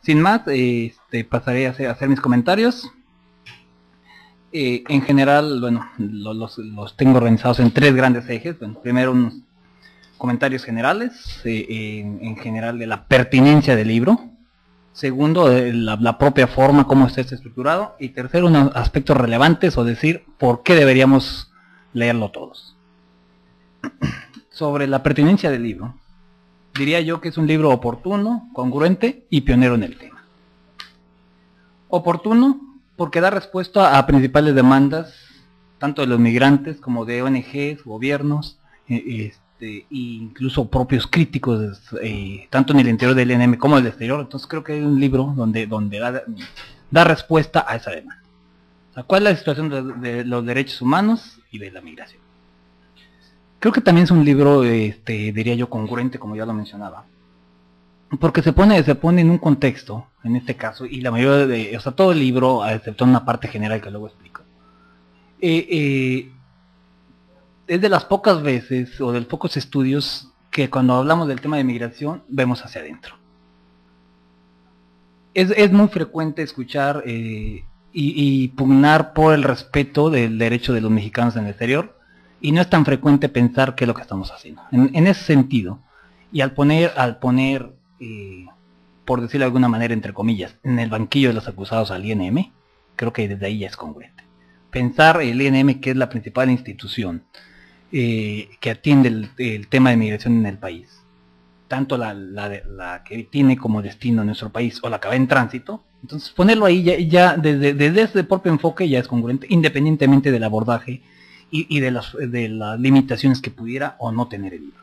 Sin más, pasaré a hacer mis comentarios. En general, bueno, los tengo organizados en tres grandes ejes. Bueno, primero unos comentarios generales, en general de la pertinencia del libro. Segundo, la propia forma, cómo está estructurado. Y tercero, unos aspectos relevantes, o decir, por qué deberíamos leerlo todos. Sobre la pertinencia del libro, diría yo que es un libro oportuno, congruente y pionero en el tema. Oportuno porque da respuesta a principales demandas, tanto de los migrantes como de ONGs, gobiernos, e incluso propios críticos, tanto en el interior del INM como en el exterior. Entonces creo que es un libro donde da respuesta a esa demanda. O sea, ¿cuál es la situación de los derechos humanos y de la migración? Creo que también es un libro, diría yo, congruente, como ya lo mencionaba, porque se pone en un contexto, en este caso, y la mayoría o sea, todo el libro, excepto una parte general que luego explico, es de las pocas veces, o de los pocos estudios, que cuando hablamos del tema de migración, vemos hacia adentro. Es muy frecuente escuchar y pugnar por el respeto del derecho de los mexicanos en el exterior, y no es tan frecuente pensar qué es lo que estamos haciendo. En ese sentido, y al poner por decirlo de alguna manera, entre comillas, en el banquillo de los acusados al INM, creo que desde ahí ya es congruente. Pensar el INM, que es la principal institución que atiende el tema de migración en el país, tanto la que tiene como destino nuestro país o la que va en tránsito, entonces ponerlo ahí ya desde ese propio enfoque ya es congruente, independientemente del abordaje y de las limitaciones que pudiera o no tener el libro.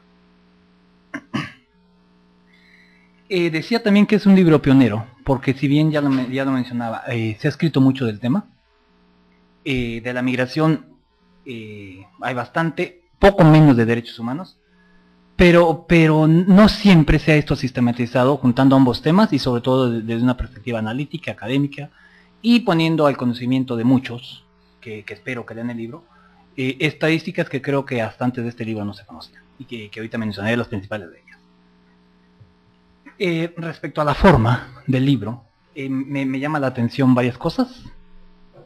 Decía también que es un libro pionero, porque si bien ya lo mencionaba, se ha escrito mucho del tema. De la migración hay bastante, poco menos de derechos humanos, pero no siempre se ha esto sistematizado, juntando ambos temas y sobre todo desde una perspectiva analítica, académica, y poniendo al conocimiento de muchos, que espero que lean el libro, estadísticas que creo que hasta antes de este libro no se conocían, y que ahorita mencionaré las principales de ellas. Respecto a la forma del libro, me llama la atención varias cosas.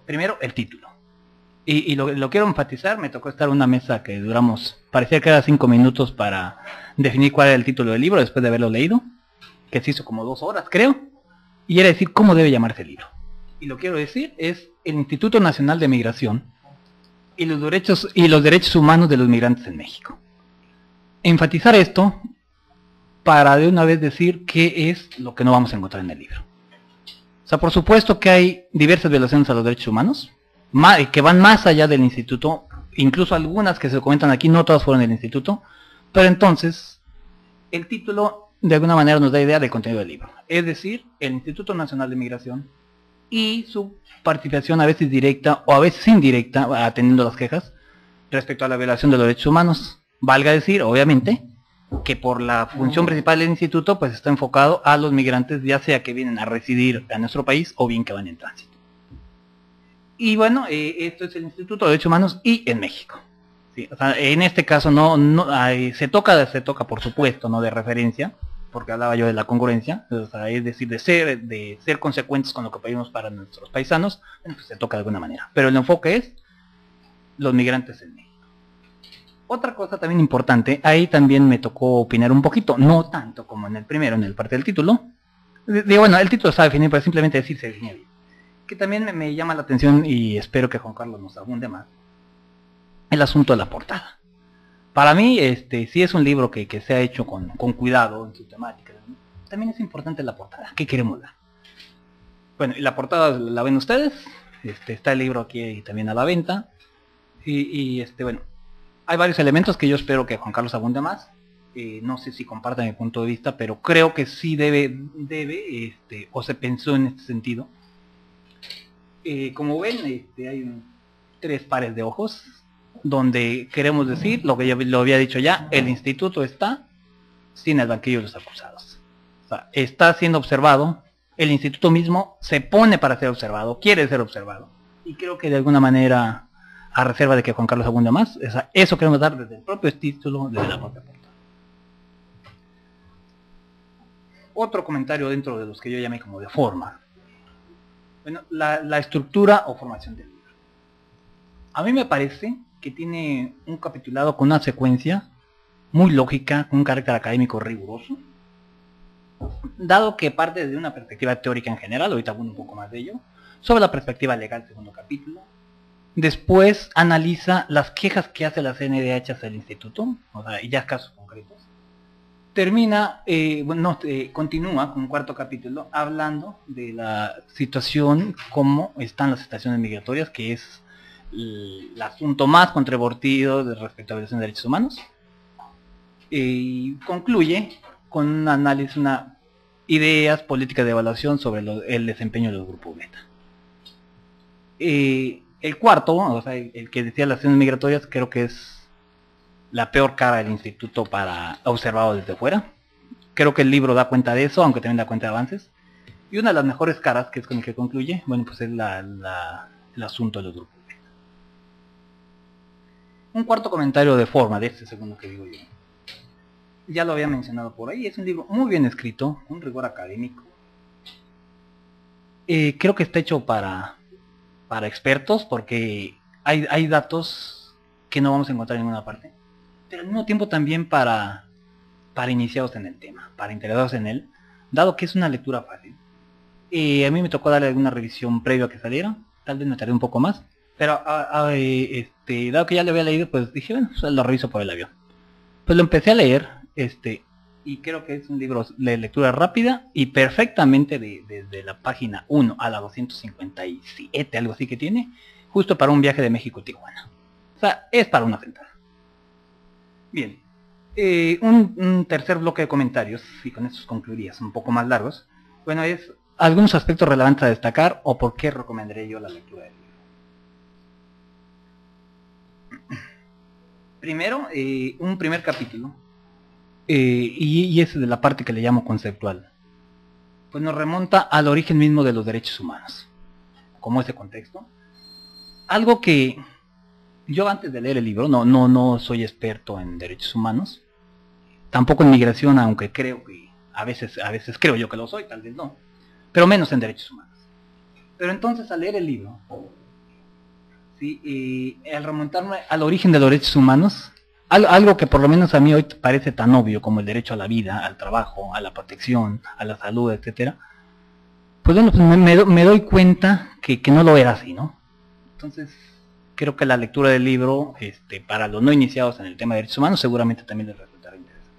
Primero, el título. Y lo quiero enfatizar, me tocó estar en una mesa que duramos, parecía que era 5 minutos para definir cuál era el título del libro después de haberlo leído, que se hizo como 2 horas, creo, y era decir cómo debe llamarse el libro. Y lo quiero decir, es el Instituto Nacional de Migración y los derechos humanos de los migrantes en México. Enfatizar esto para de una vez decir qué es lo que no vamos a encontrar en el libro. O sea, por supuesto que hay diversas violaciones a los derechos humanos, que van más allá del instituto, incluso algunas que se comentan aquí, no todas fueron del instituto, pero entonces el título de alguna manera nos da idea del contenido del libro, es decir, el Instituto Nacional de Migración y su participación a veces directa o a veces indirecta, atendiendo las quejas respecto a la violación de los derechos humanos. Valga decir, obviamente, que por la función principal del instituto pues está enfocado a los migrantes, ya sea que vienen a residir a nuestro país o bien que van en tránsito. Y bueno, esto es el Instituto de Derechos Humanos y en México. ¿Sí? O sea, en este caso se toca por supuesto, no de referencia, porque hablaba yo de la congruencia, o sea, es decir, de ser consecuentes con lo que pedimos para nuestros paisanos, bueno, pues se toca de alguna manera. Pero el enfoque es los migrantes en México. Otra cosa también importante, ahí también me tocó opinar un poquito, no tanto como en el primero, en el parte del título. Bueno, el título está definido, pero simplemente decir se define bien. Que también me llama la atención y espero que Juan Carlos nos abunde más, el asunto de la portada. Para mí, sí es un libro que se ha hecho con cuidado en su temática. También es importante la portada. ¿Qué queremos dar? Bueno, y la portada la ven ustedes. Está el libro aquí también a la venta. Y bueno, hay varios elementos que yo espero que Juan Carlos abunde más. No sé si compartan mi punto de vista, pero creo que sí debe o se pensó en este sentido. Como ven, hay 3 pares de ojos, donde queremos decir, lo que yo lo había dicho ya, el instituto está sin el banquillo de los acusados. O sea, está siendo observado, el instituto mismo se pone para ser observado, quiere ser observado. Y creo que de alguna manera, a reserva de que Juan Carlos abunde más, eso queremos dar desde el propio título, desde la propia portada. otro comentario dentro de los que yo llamé como de forma. Bueno, la estructura o formación del libro. A mí me parece que tiene un capitulado con una secuencia muy lógica, con un carácter académico riguroso, dado que parte de una perspectiva teórica en general, ahorita hablo un poco más de ello, sobre la perspectiva legal, segundo capítulo. Después analiza las quejas que hace la CNDH hacia el instituto, o sea, ya casos concretos. Termina, continúa con un cuarto capítulo hablando de la situación, cómo están las estaciones migratorias, que es el asunto más controvertido respecto a la violación de derechos humanos. Y concluye con un análisis, ideas, políticas de evaluación sobre el desempeño de los grupos beta. El cuarto, o sea, el que decía las estaciones migratorias, creo que es la peor cara del instituto para observado desde fuera. Creo que el libro da cuenta de eso, aunque también da cuenta de avances. Y una de las mejores caras, que es con el que concluye, bueno, pues es el asunto de los grupos. Un cuarto comentario de forma de este segundo que digo yo. Ya lo había mencionado por ahí, es un libro muy bien escrito, un rigor académico. Creo que está hecho para expertos, porque hay datos que no vamos a encontrar en ninguna parte, pero al mismo tiempo también para iniciados en el tema, para interesados en él, dado que es una lectura fácil. A mí me tocó darle alguna revisión previa a que saliera, tal vez me tardé un poco más, pero dado que ya lo había leído, pues dije, bueno, pues lo reviso por el avión. Pues lo empecé a leer, y creo que es un libro de lectura rápida y perfectamente desde la página 1 a la 257, algo así que tiene, justo para un viaje de México a Tijuana. O sea, es para una sentada. Bien, un tercer bloque de comentarios, y con estos concluiría, son un poco más largos. Bueno, es algunos aspectos relevantes a destacar o por qué recomendaré yo la lectura del libro. Primero, un primer capítulo, y es de la parte que le llamo conceptual, pues nos remonta al origen mismo de los derechos humanos, como ese contexto. Algo que yo antes de leer el libro, no soy experto en derechos humanos, tampoco en migración, aunque creo que a veces creo yo que lo soy, tal vez no, pero menos en derechos humanos. Pero entonces al leer el libro, ¿sí? Al remontarme al origen de los derechos humanos, algo que por lo menos a mí hoy parece tan obvio como el derecho a la vida, al trabajo, a la protección, a la salud, etcétera, pues bueno, pues me doy cuenta que no lo era así, ¿no? Entonces, creo que la lectura del libro, para los no iniciados en el tema de derechos humanos, seguramente también les resultará interesante.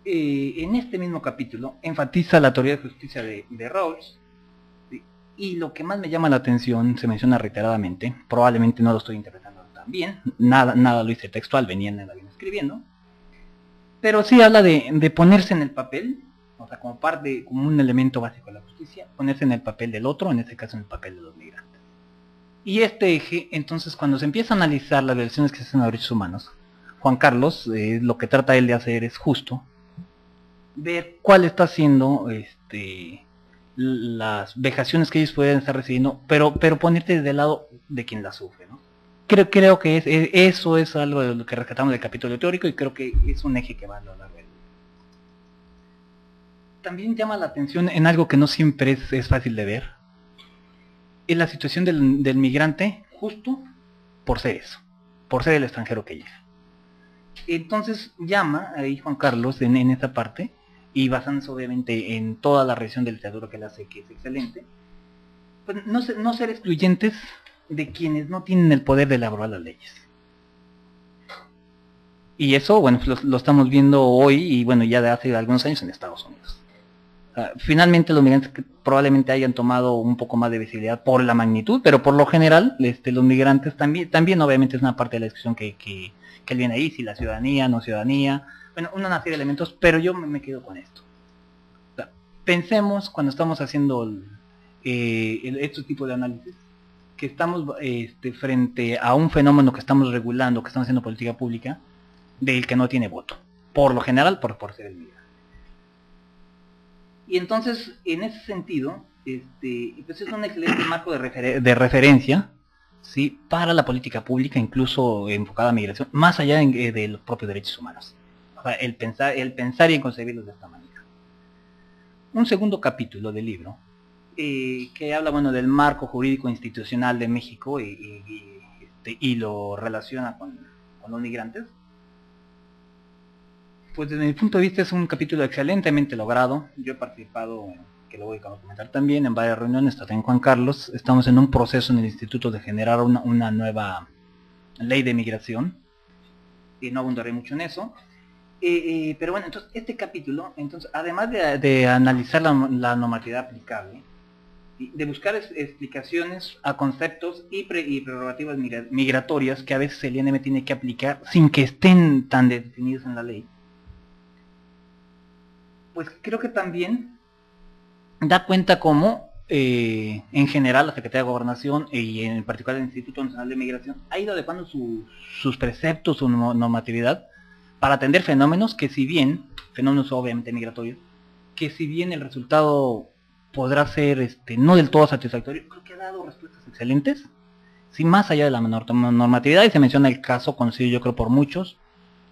En este mismo capítulo, enfatiza la teoría de justicia de Rawls, ¿sí? Y lo que más me llama la atención, se menciona reiteradamente, probablemente no lo estoy interpretando tan bien, nada lo hice textual, venía escribiendo, pero sí habla de ponerse en el papel, o sea, como un elemento básico de la justicia, ponerse en el papel del otro, en este caso en el papel de los migrantes. Y este eje, entonces, cuando se empieza a analizar las violaciones que se hacen a derechos humanos, Juan Carlos, lo que trata él de hacer es justo ver cuál está haciendo las vejaciones que ellos pueden estar recibiendo, pero ponerte del lado de quien la sufre, ¿no? Creo que eso es algo de lo que rescatamos del capítulo teórico, y creo que es un eje que va a lo largo del libro. También llama la atención en algo que no siempre es fácil de ver, es la situación del migrante, justo por ser eso, por ser el extranjero que llega. Entonces llama ahí Juan Carlos en esta parte, y basándose obviamente en toda la revisión de literatura que él hace, que es excelente, pues no ser excluyentes de quienes no tienen el poder de elaborar las leyes. Y eso, bueno, pues lo estamos viendo hoy, y bueno, ya de hace algunos años en Estados Unidos. Finalmente los migrantes que probablemente hayan tomado un poco más de visibilidad por la magnitud, pero por lo general los migrantes también obviamente es una parte de la discusión que viene ahí, si la ciudadanía, no ciudadanía, bueno, una serie de elementos, pero yo me quedo con esto. O sea, pensemos cuando estamos haciendo este tipo de análisis, que estamos frente a un fenómeno que estamos regulando, que estamos haciendo política pública, del que no tiene voto, por lo general por ser el migrante. Y entonces, en ese sentido, pues es un excelente marco de referencia, ¿sí?, para la política pública, incluso enfocada a migración, más allá de los propios derechos humanos. sea, el pensar y concebirlos de esta manera. Un segundo capítulo del libro, que habla, bueno, del marco jurídico institucional de México y lo relaciona con los migrantes. Pues desde mi punto de vista es un capítulo excelentemente logrado. Yo he participado, que lo voy a comentar también, en varias reuniones, también Juan Carlos. Estamos en un proceso en el instituto de generar una nueva ley de migración, y no abundaré mucho en eso. Pero bueno, entonces este capítulo, entonces, además de analizar la normatividad aplicable, de buscar explicaciones a conceptos y prerrogativas migratorias que a veces el INM tiene que aplicar sin que estén tan definidos en la ley, pues creo que también da cuenta cómo en general la Secretaría de Gobernación y en particular el Instituto Nacional de Migración ha ido adecuando sus preceptos, su normatividad para atender fenómenos que, si bien, fenómenos obviamente migratorios, que si bien el resultado podrá ser no del todo satisfactorio, creo que ha dado respuestas excelentes, sin más allá de la menor normatividad. Y se menciona el caso conocido, yo creo por muchos,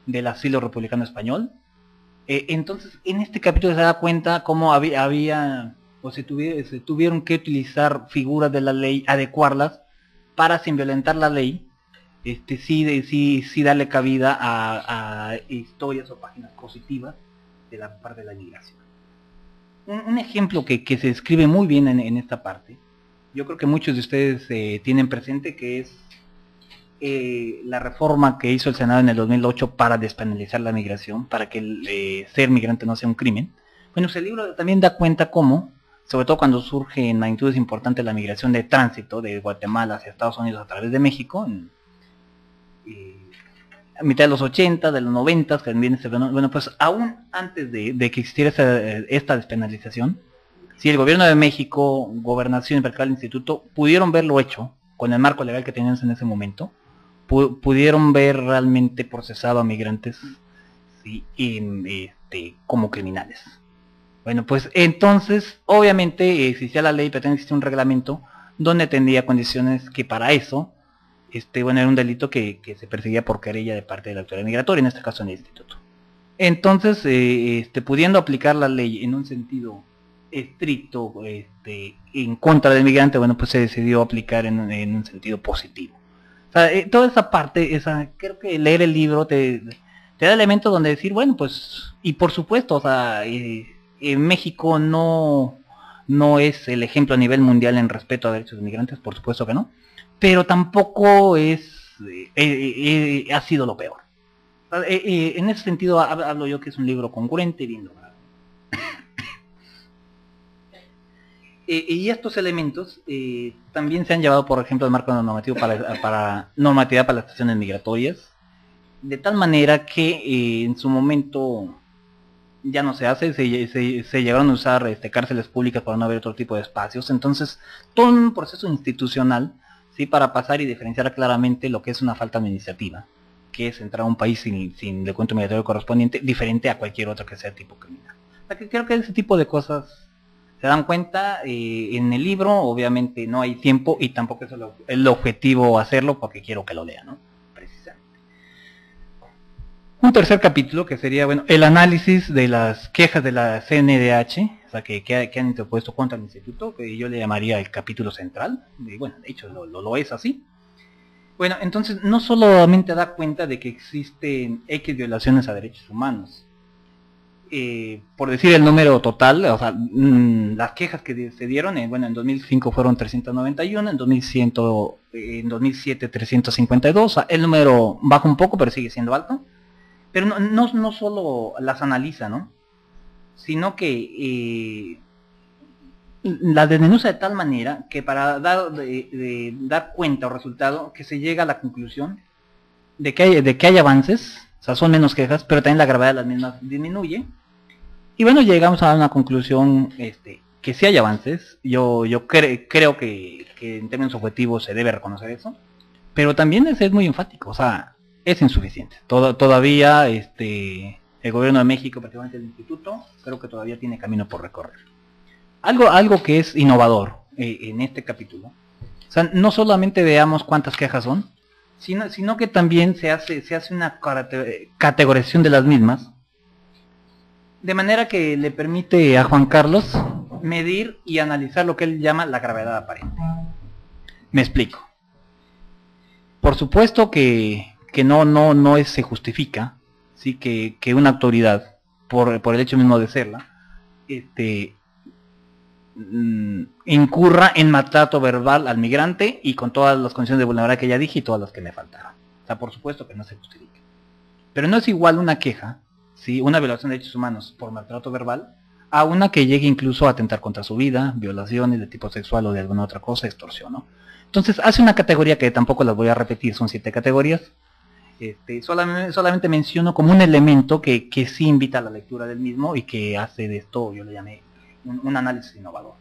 del asilo republicano español. Entonces, en este capítulo se da cuenta cómo se tuvieron que utilizar figuras de la ley, adecuarlas para, sin violentar la ley, sí darle cabida a historias o páginas positivas de la parte de la migración. Un ejemplo que se describe muy bien en esta parte, yo creo que muchos de ustedes tienen presente, que es la reforma que hizo el Senado en el 2008 para despenalizar la migración, para que ser migrante no sea un crimen. Bueno, pues el libro también da cuenta cómo, sobre todo cuando surge en magnitudes importantes la migración de tránsito de Guatemala hacia Estados Unidos a través de México, a mitad de los 80, de los 90, que también bueno, pues aún antes de que existiera esta despenalización, si el gobierno de México, gobernación y en particular el instituto, pudieron verlo hecho con el marco legal que teníamos en ese momento, pudieron ver realmente procesado a migrantes, ¿sí? Como criminales. Bueno, pues entonces, obviamente, existía la ley, pero también existía un reglamento donde tendría condiciones que para eso, bueno, era un delito que se perseguía por querella de parte de la autoridad migratoria, en este caso en el instituto. Entonces, pudiendo aplicar la ley en un sentido estricto, en contra del migrante, bueno, pues se decidió aplicar en un sentido positivo. O sea, toda esa parte, creo que leer el libro te da elementos donde decir, bueno, pues, y por supuesto, o sea, en México no es el ejemplo a nivel mundial en respeto a derechos de migrantes, por supuesto que no, pero tampoco ha sido lo peor. En ese sentido hablo yo que es un libro congruente y bien logrado. Y estos elementos también se han llevado, por ejemplo, al marco normativo para normatividad para las estaciones migratorias, de tal manera que en su momento ya no se hace, se llegaron a usar cárceles públicas para no haber otro tipo de espacios. Entonces, todo un proceso institucional, ¿sí? Para pasar y diferenciar claramente lo que es una falta administrativa, que es entrar a un país sin documento migratorio correspondiente, diferente a cualquier otro que sea tipo criminal. O sea, que creo que ese tipo de cosas se dan cuenta en el libro. Obviamente no hay tiempo y tampoco es el objetivo hacerlo, porque quiero que lo lean, ¿no? Precisamente. Un tercer capítulo que sería, bueno, el análisis de las quejas de la CNDH, o sea, que han interpuesto contra el instituto, que yo le llamaría el capítulo central. Y bueno, de hecho lo es así. Bueno, entonces no solamente da cuenta de que existen X violaciones a derechos humanos, por decir el número total, o sea, las quejas que se dieron, bueno, en 2005 fueron 391, en 2007 352, o sea, el número baja un poco, pero sigue siendo alto. Pero no solo las analiza, ¿no? Sino que las desmenuza de tal manera que para dar cuenta o resultado, que se llega a la conclusión de que hay avances, o sea, son menos quejas, pero también la gravedad de las mismas disminuye. Y bueno, llegamos a una conclusión que sí hay avances. Yo creo que en términos objetivos se debe reconocer eso, pero también es muy enfático, o sea, es insuficiente. Todavía el gobierno de México, particularmente el instituto, creo que todavía tiene camino por recorrer. Algo que es innovador en este capítulo, o sea, no solamente veamos cuántas quejas son, sino que también se hace una categorización de las mismas, De manera que le permite a Juan Carlos medir y analizar lo que él llama la gravedad aparente. Me explico. Por supuesto que no se justifica, ¿sí? que una autoridad, por el hecho mismo de serla, incurra en maltrato verbal al migrante y con todas las condiciones de vulnerabilidad que ya dije y todas las que me faltaron. O sea, por supuesto que no se justifica. Pero no es igual una queja, ¿sí? Una violación de derechos humanos por maltrato verbal, a una que llegue incluso a atentar contra su vida, violaciones de tipo sexual o de alguna otra cosa, extorsión, ¿no? Entonces hace una categoría que tampoco las voy a repetir, son 7 categorías. Solamente menciono como un elemento que sí invita a la lectura del mismo y que hace de esto, yo le llamé un análisis innovador.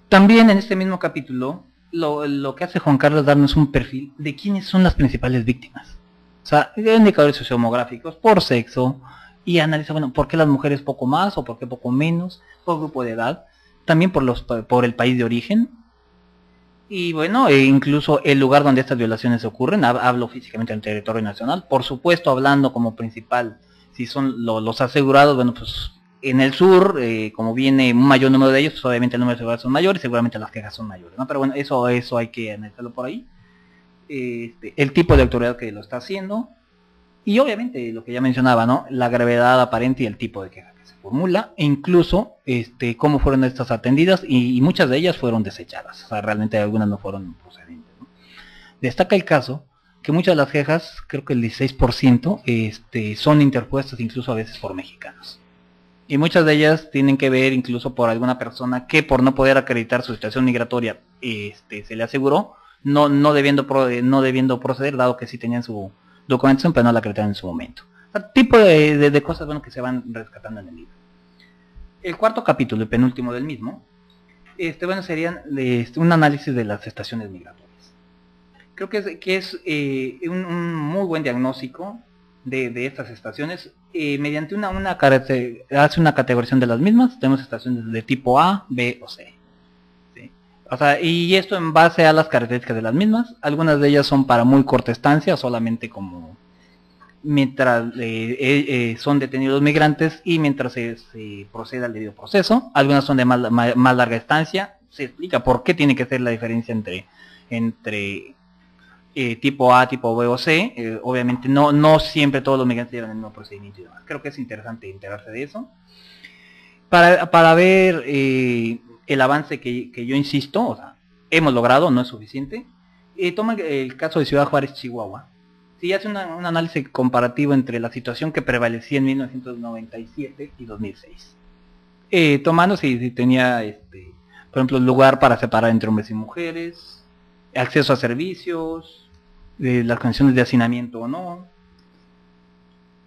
También en este mismo capítulo, lo que hace Juan Carlos es darnos un perfil de quiénes son las principales víctimas. O sea, indicadores sociodemográficos por sexo, y analiza, bueno, por qué las mujeres poco más o por qué poco menos, por grupo de edad, también por el país de origen, y bueno, incluso el lugar donde estas violaciones ocurren. Hablo físicamente del territorio nacional, por supuesto hablando como principal, si son los asegurados, bueno, pues en el sur, como viene un mayor número de ellos, pues obviamente el número de asegurados son mayores, seguramente las quejas son mayores, ¿no? Pero bueno, eso hay que analizarlo por ahí. El tipo de autoridad que lo está haciendo, y obviamente lo que ya mencionaba, ¿no? La gravedad aparente y el tipo de queja que se formula, e incluso cómo fueron estas atendidas, y muchas de ellas fueron desechadas. O sea, realmente algunas no fueron procedentes, ¿no? Destaca el caso que muchas de las quejas, creo que el 16%, son interpuestas incluso a veces por mexicanos. Y muchas de ellas tienen que ver incluso por alguna persona que, por no poder acreditar su situación migratoria, se le aseguró, no debiendo proceder, dado que sí tenían su documentación, pero no la acreditaron en su momento. O sea, tipo de cosas, bueno, que se van rescatando en el libro. El cuarto capítulo, el penúltimo del mismo, bueno, serían un análisis de las estaciones migratorias. Creo que es un muy buen diagnóstico de estas estaciones, mediante hace una categorización de las mismas. Tenemos estaciones de tipo A, B o C, ¿sí? O sea, y esto en base a las características de las mismas. Algunas de ellas son para muy corta estancia, solamente como mientras son detenidos los migrantes y mientras se procede al debido proceso. Algunas son de más larga estancia. Se explica por qué tiene que ser la diferencia entre tipo A, tipo B o C. Obviamente no siempre todos los migrantes llevan el mismo procedimiento y demás. Creo que es interesante enterarse de eso. Para ver el avance que yo insisto, o sea, hemos logrado, no es suficiente. Toma el caso de Ciudad Juárez, Chihuahua. Sí, hace un análisis comparativo entre la situación que prevalecía en 1997 y 2006. Tomando si tenía, por ejemplo, lugar para separar entre hombres y mujeres, acceso a servicios, las condiciones de hacinamiento o no,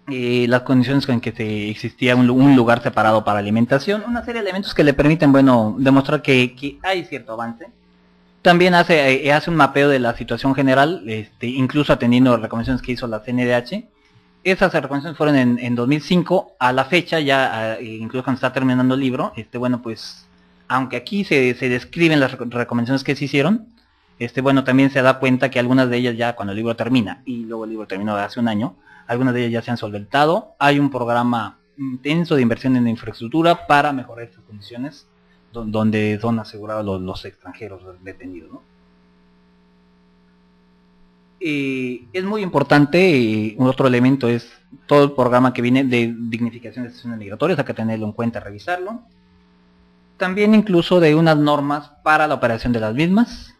las condiciones en que existía un lugar separado para alimentación, una serie de elementos que le permiten, bueno, demostrar que hay cierto avance. También hace un mapeo de la situación general, incluso atendiendo recomendaciones que hizo la CNDH. Esas recomendaciones fueron en 2005, a la fecha, ya incluso cuando está terminando el libro, bueno, pues, aunque aquí se describen las recomendaciones que se hicieron, bueno, también se da cuenta que algunas de ellas ya cuando el libro termina, y luego el libro terminó hace un año, algunas de ellas ya se han solventado. Hay un programa intenso de inversión en infraestructura para mejorar estas condiciones, donde son asegurados los extranjeros detenidos, ¿no? Es muy importante, otro elemento es todo el programa que viene de dignificación de estaciones migratorias, hay que tenerlo en cuenta, revisarlo. También incluso de unas normas para la operación de las mismas,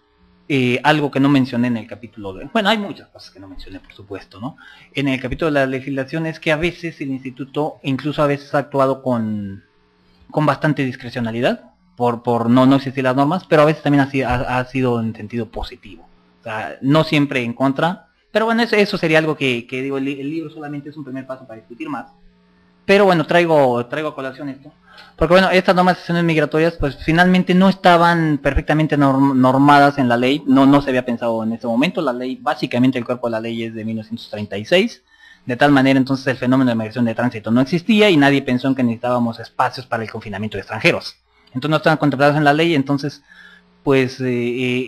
algo que no mencioné en el capítulo bueno, hay muchas cosas que no mencioné, por supuesto, ¿no? En el capítulo de la legislación es que a veces el instituto, incluso a veces ha actuado con bastante discrecionalidad, por no existir las normas, pero a veces también ha sido en sentido positivo. O sea, no siempre en contra, pero bueno, eso sería algo que digo, el libro solamente es un primer paso para discutir más. Pero bueno, traigo a colación esto, porque bueno, estas normas de estaciones migratorias pues finalmente no estaban perfectamente normadas en la ley, no se había pensado en ese momento. La ley, básicamente el cuerpo de la ley es de 1936, de tal manera entonces el fenómeno de migración de tránsito no existía y nadie pensó en que necesitábamos espacios para el confinamiento de extranjeros. Entonces no estaban contemplados en la ley. Entonces pues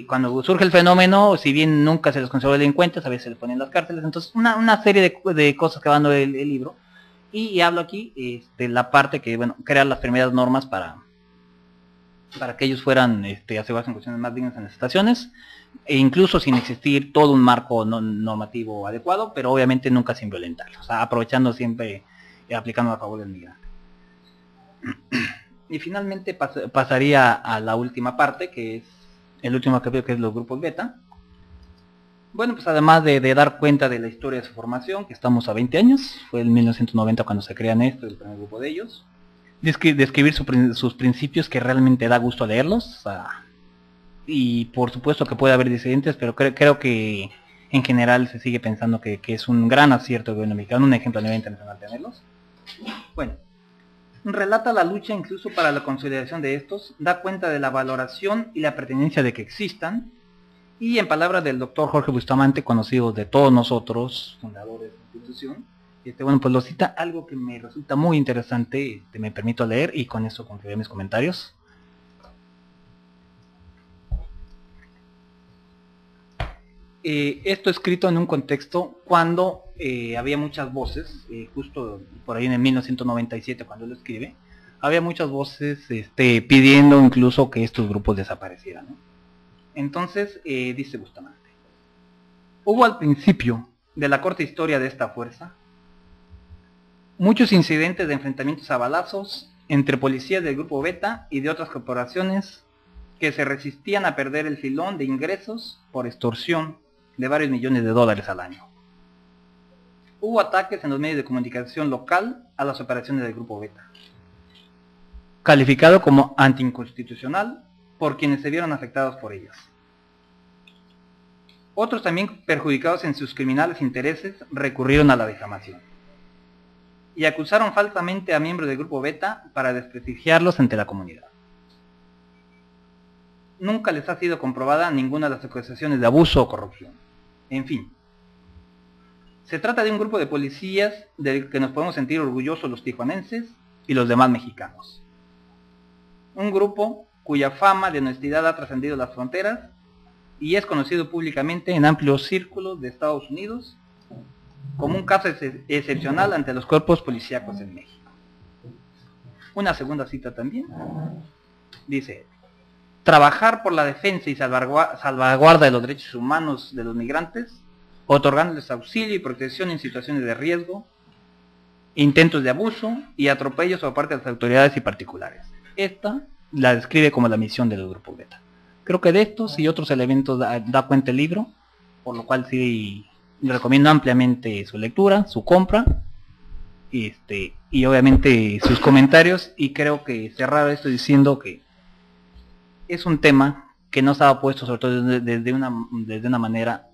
cuando surge el fenómeno, si bien nunca se les consideró delincuentes, a veces se les ponen en las cárceles. Entonces una serie de cosas que van dando el libro, Y hablo aquí de la parte que, bueno, crear las primeras normas para que ellos fueran asegurados en condiciones más dignas en las estaciones, e incluso sin existir todo un marco normativo adecuado, pero obviamente nunca sin violentarlo, o sea, aprovechando siempre y aplicando a favor del migrante. Y finalmente pasaría a la última parte, que es el último capítulo, que es los grupos beta. Bueno, pues además de dar cuenta de la historia de su formación, que estamos a 20 años, fue en 1990 cuando se crean el primer grupo de ellos, describir sus principios, que realmente da gusto leerlos, o sea, y por supuesto que puede haber disidentes, pero creo que en general se sigue pensando que es un gran acierto del gobierno mexicano, un ejemplo a nivel internacional tenerlos. Bueno, relata la lucha incluso para la consolidación de estos, da cuenta de la valoración y la pertenencia de que existan, y en palabras del doctor Jorge Bustamante, conocido de todos nosotros, fundadores de la institución, bueno, pues lo cita algo que me resulta muy interesante, me permito leer y con eso concluiré mis comentarios. Esto escrito en un contexto cuando había muchas voces, justo por ahí en el 1997 cuando lo escribe, había muchas voces pidiendo incluso que estos grupos desaparecieran, ¿no? Entonces, dice Bustamante, hubo al principio de la corta historia de esta fuerza muchos incidentes de enfrentamientos a balazos entre policías del grupo Beta y de otras corporaciones que se resistían a perder el filón de ingresos por extorsión de varios millones de dólares al año. Hubo ataques en los medios de comunicación local a las operaciones del grupo Beta, calificado como anticonstitucional por quienes se vieron afectados por ellas. Otros también perjudicados en sus criminales intereses recurrieron a la difamación y acusaron falsamente a miembros del grupo Beta para desprestigiarlos ante la comunidad. Nunca les ha sido comprobada ninguna de las acusaciones de abuso o corrupción. En fin, se trata de un grupo de policías del que nos podemos sentir orgullosos los tijuanenses y los demás mexicanos. Un grupo cuya fama de honestidad ha trascendido las fronteras y es conocido públicamente en amplios círculos de Estados Unidos como un caso excepcional ante los cuerpos policíacos en México. Una segunda cita también. Dice, trabajar por la defensa y salvaguarda de los derechos humanos de los migrantes, otorgándoles auxilio y protección en situaciones de riesgo, intentos de abuso y atropellos por parte de las autoridades y particulares. Esta la describe como la misión del grupo Beta. Creo que de estos y otros elementos da cuenta el libro, por lo cual sí recomiendo ampliamente su lectura, su compra, y obviamente sus comentarios, y creo que cerrar esto diciendo que es un tema que no estaba puesto sobre todo desde una manera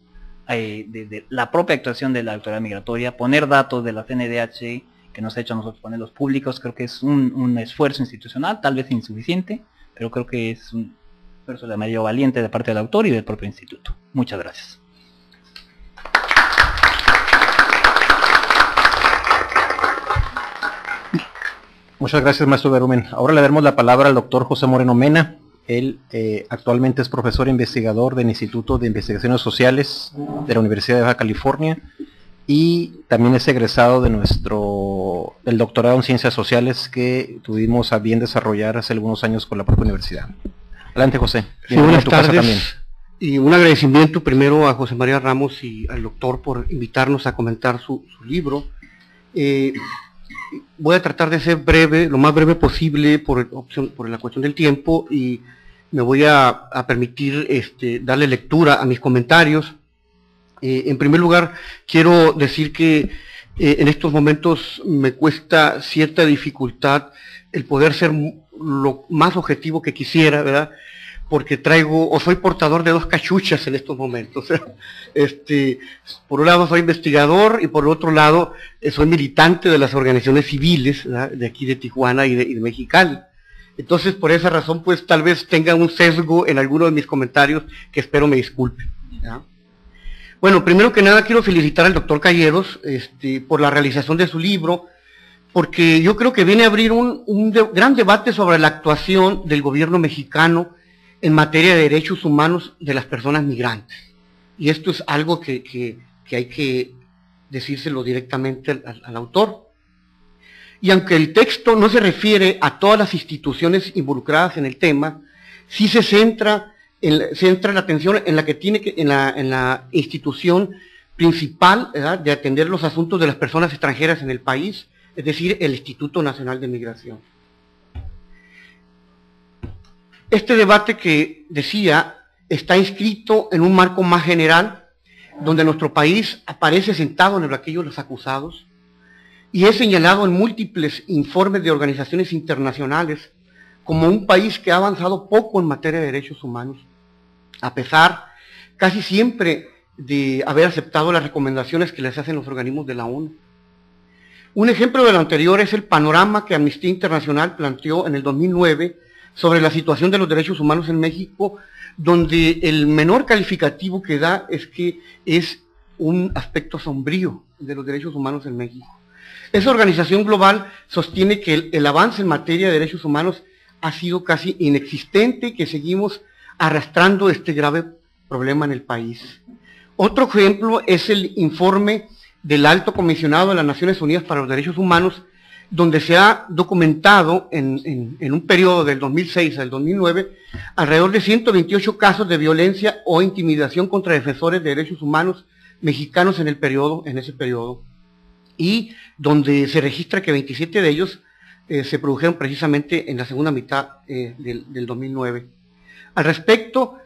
de la propia actuación de la autoridad migratoria, poner datos de la CNDH que nos ha hecho a nosotros ponerlos públicos. Creo que es un esfuerzo institucional, tal vez insuficiente, pero creo que es un esfuerzo de medio valiente de parte del autor y del propio instituto. Muchas gracias. Muchas gracias, maestro Berumen. Ahora le daremos la palabra al doctor José Moreno Mena. Él actualmente es profesor e investigador del Instituto de Investigaciones Sociales de la Universidad de Baja California y también es egresado de del doctorado en Ciencias Sociales que tuvimos a bien desarrollar hace algunos años con la propia universidad. Adelante, José. Sí, buenas tardes. Y un agradecimiento primero a José María Ramos y al doctor por invitarnos a comentar su libro. Voy a tratar de ser breve, lo más breve posible por la cuestión del tiempo, y me voy a permitir darle lectura a mis comentarios. En primer lugar, quiero decir que en estos momentos me cuesta cierta dificultad el poder ser lo más objetivo que quisiera, ¿verdad? Porque soy portador de dos cachuchas en estos momentos. Por un lado soy investigador y por el otro lado soy militante de las organizaciones civiles, ¿verdad?, de aquí de Tijuana y de Mexicali. Entonces, por esa razón, pues tal vez tenga un sesgo en alguno de mis comentarios que espero me disculpen, ¿verdad? Bueno, primero que nada quiero felicitar al doctor Calleros por la realización de su libro, porque yo creo que viene a abrir un gran debate sobre la actuación del gobierno mexicano en materia de derechos humanos de las personas migrantes. Y esto es algo que hay que decírselo directamente al autor. y aunque el texto no se refiere a todas las instituciones involucradas en el tema, sí se centra la atención en la que tiene que, en la institución principal, ¿verdad?, de atender los asuntos de las personas extranjeras en el país, es decir, el Instituto Nacional de Migración. Este debate que decía está inscrito en un marco más general, donde nuestro país aparece sentado en el banquillo de los acusados, y es señalado en múltiples informes de organizaciones internacionales como un país que ha avanzado poco en materia de derechos humanos, a pesar casi siempre de haber aceptado las recomendaciones que les hacen los organismos de la ONU. Un ejemplo de lo anterior es el panorama que Amnistía Internacional planteó en el 2009 sobre la situación de los derechos humanos en México, donde el menor calificativo que da es que es un aspecto sombrío de los derechos humanos en México. Esa organización global sostiene que el avance en materia de derechos humanos ha sido casi inexistente y que seguimos arrastrando este grave problema en el país. Otro ejemplo es el informe del Alto Comisionado de las Naciones Unidas para los Derechos Humanos, donde se ha documentado en un periodo del 2006 al 2009 alrededor de 128 casos de violencia o intimidación contra defensores de derechos humanos mexicanos en ese periodo, y donde se registra que 27 de ellos se produjeron precisamente en la segunda mitad del 2009. Al respecto,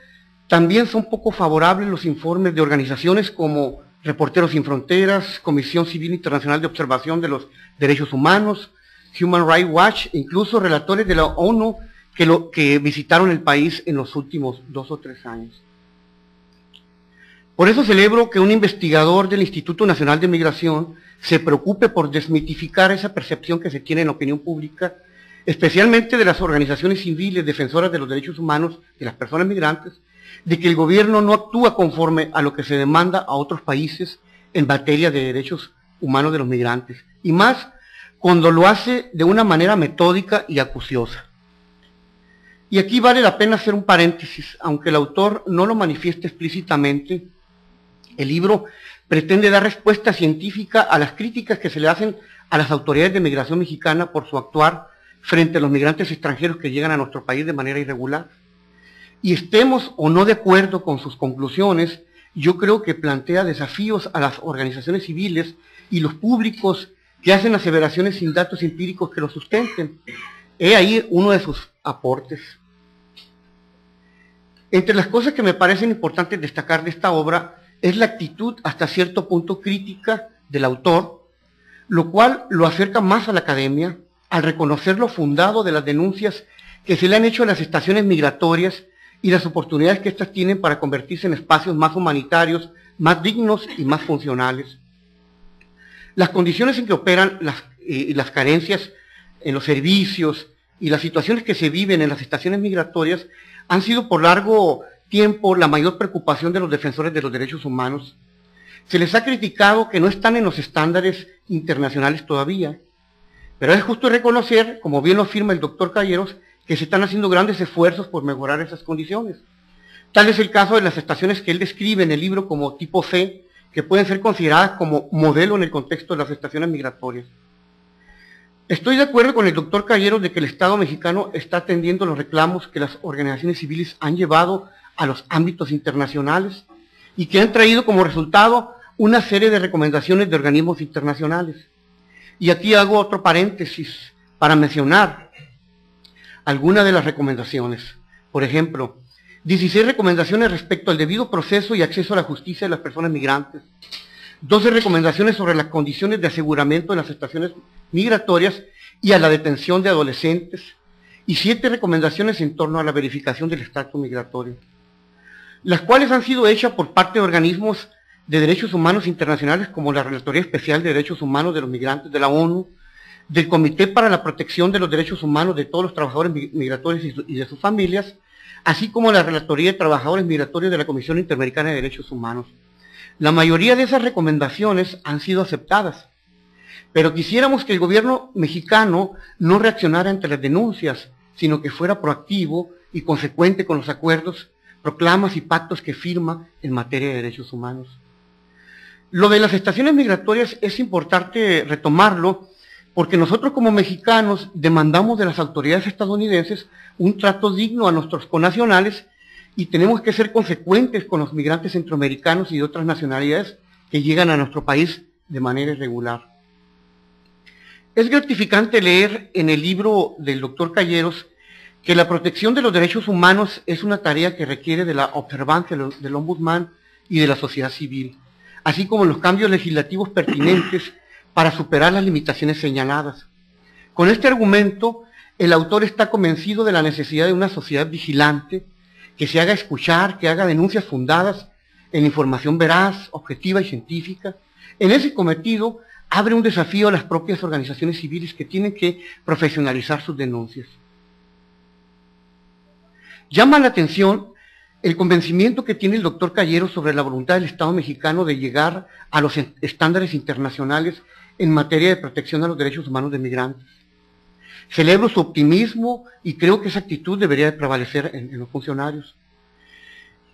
también son poco favorables los informes de organizaciones como Reporteros Sin Fronteras, Comisión Civil Internacional de Observación de los Derechos Humanos, Human Rights Watch, incluso relatores de la ONU que visitaron el país en los últimos 2 o 3 años. Por eso celebro que un investigador del Instituto Nacional de Migración se preocupe por desmitificar esa percepción que se tiene en la opinión pública, especialmente de las organizaciones civiles defensoras de los derechos humanos de las personas migrantes, de que el gobierno no actúa conforme a lo que se demanda a otros países en materia de derechos humanos de los migrantes, y más cuando lo hace de una manera metódica y acuciosa. Y aquí vale la pena hacer un paréntesis, aunque el autor no lo manifieste explícitamente. El libro pretende dar respuesta científica a las críticas que se le hacen a las autoridades de migración mexicana por su actuar frente a los migrantes extranjeros que llegan a nuestro país de manera irregular. Y estemos o no de acuerdo con sus conclusiones, yo creo que plantea desafíos a las organizaciones civiles y los públicos que hacen aseveraciones sin datos empíricos que los sustenten. He ahí uno de sus aportes. Entre las cosas que me parecen importantes destacar de esta obra es la actitud hasta cierto punto crítica del autor, lo cual lo acerca más a la academia, al reconocer lo fundado de las denuncias que se le han hecho a las estaciones migratorias y las oportunidades que éstas tienen para convertirse en espacios más humanitarios, más dignos y más funcionales. Las condiciones en que operan las carencias en los servicios y las situaciones que se viven en las estaciones migratorias han sido por largo tiempo la mayor preocupación de los defensores de los derechos humanos. Se les ha criticado que no están en los estándares internacionales todavía, pero es justo reconocer, como bien lo afirma el doctor Calleros, que se están haciendo grandes esfuerzos por mejorar esas condiciones. Tal es el caso de las estaciones que él describe en el libro como tipo C, que pueden ser consideradas como modelo en el contexto de las estaciones migratorias. Estoy de acuerdo con el doctor Calleros de que el Estado mexicano está atendiendo los reclamos que las organizaciones civiles han llevado a los ámbitos internacionales y que han traído como resultado una serie de recomendaciones de organismos internacionales. Y aquí hago otro paréntesis para mencionar algunas de las recomendaciones. Por ejemplo, 16 recomendaciones respecto al debido proceso y acceso a la justicia de las personas migrantes, 12 recomendaciones sobre las condiciones de aseguramiento en las estaciones migratorias y a la detención de adolescentes, y 7 recomendaciones en torno a la verificación del estatus migratorio, las cuales han sido hechas por parte de organismos de derechos humanos internacionales como la Relatoría Especial de Derechos Humanos de los Migrantes de la ONU, del Comité para la Protección de los Derechos Humanos de todos los trabajadores migratorios y de sus familias, así como la Relatoría de Trabajadores Migratorios de la Comisión Interamericana de Derechos Humanos. La mayoría de esas recomendaciones han sido aceptadas, pero quisiéramos que el gobierno mexicano no reaccionara ante las denuncias, sino que fuera proactivo y consecuente con los acuerdos, proclamas y pactos que firma en materia de derechos humanos. Lo de las estaciones migratorias es importante retomarlo, porque nosotros como mexicanos demandamos de las autoridades estadounidenses un trato digno a nuestros connacionales y tenemos que ser consecuentes con los migrantes centroamericanos y de otras nacionalidades que llegan a nuestro país de manera irregular. Es gratificante leer en el libro del doctor Calleros que la protección de los derechos humanos es una tarea que requiere de la observancia del ombudsman y de la sociedad civil, así como los cambios legislativos pertinentes para superar las limitaciones señaladas. Con este argumento, el autor está convencido de la necesidad de una sociedad vigilante que se haga escuchar, que haga denuncias fundadas en información veraz, objetiva y científica. En ese cometido, abre un desafío a las propias organizaciones civiles que tienen que profesionalizar sus denuncias. Llama la atención el convencimiento que tiene el doctor Calleros sobre la voluntad del Estado mexicano de llegar a los estándares internacionales en materia de protección a los derechos humanos de migrantes. Celebro su optimismo y creo que esa actitud debería de prevalecer en los funcionarios.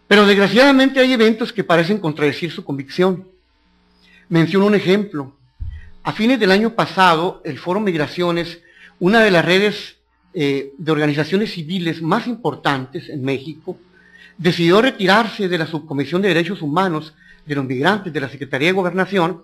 Pero desgraciadamente hay eventos que parecen contradecir su convicción. Menciono un ejemplo. A fines del año pasado, el Foro Migraciones, una de las redes de organizaciones civiles más importantes en México, decidió retirarse de la Subcomisión de Derechos Humanos de los Migrantes de la Secretaría de Gobernación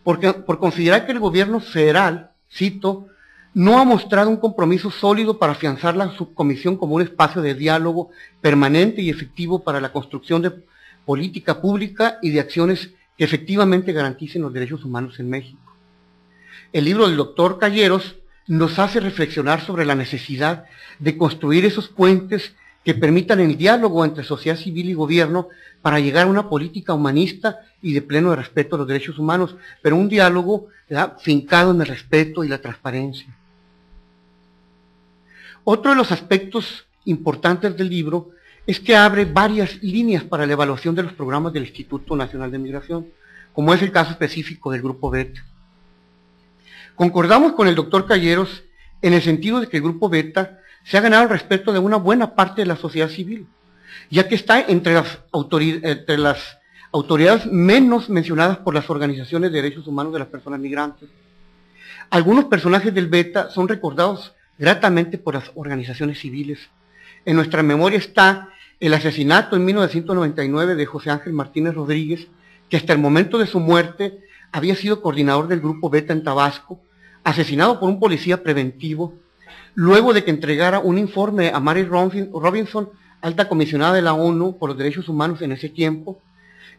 por considerar que el gobierno federal, cito, no ha mostrado un compromiso sólido para afianzar la subcomisión como un espacio de diálogo permanente y efectivo para la construcción de política pública y de acciones que efectivamente garanticen los derechos humanos en México. El libro del doctor Calleros nos hace reflexionar sobre la necesidad de construir esos puentes que permitan el diálogo entre sociedad civil y gobierno para llegar a una política humanista y de pleno respeto a los derechos humanos, pero un diálogo, ¿verdad?, fincado en el respeto y la transparencia. Otro de los aspectos importantes del libro es que abre varias líneas para la evaluación de los programas del Instituto Nacional de Migración, como es el caso específico del Grupo Beta. Concordamos con el doctor Calleros en el sentido de que el Grupo Beta se ha ganado el respeto de una buena parte de la sociedad civil, ya que está entre las autoridades menos mencionadas por las organizaciones de derechos humanos de las personas migrantes. Algunos personajes del Beta son recordados gratamente por las organizaciones civiles. En nuestra memoria está el asesinato en 1999 de José Ángel Martínez Rodríguez, que hasta el momento de su muerte había sido coordinador del Grupo Beta en Tabasco, asesinado por un policía preventivo, luego de que entregara un informe a Mary Robinson, alta comisionada de la ONU por los Derechos Humanos en ese tiempo.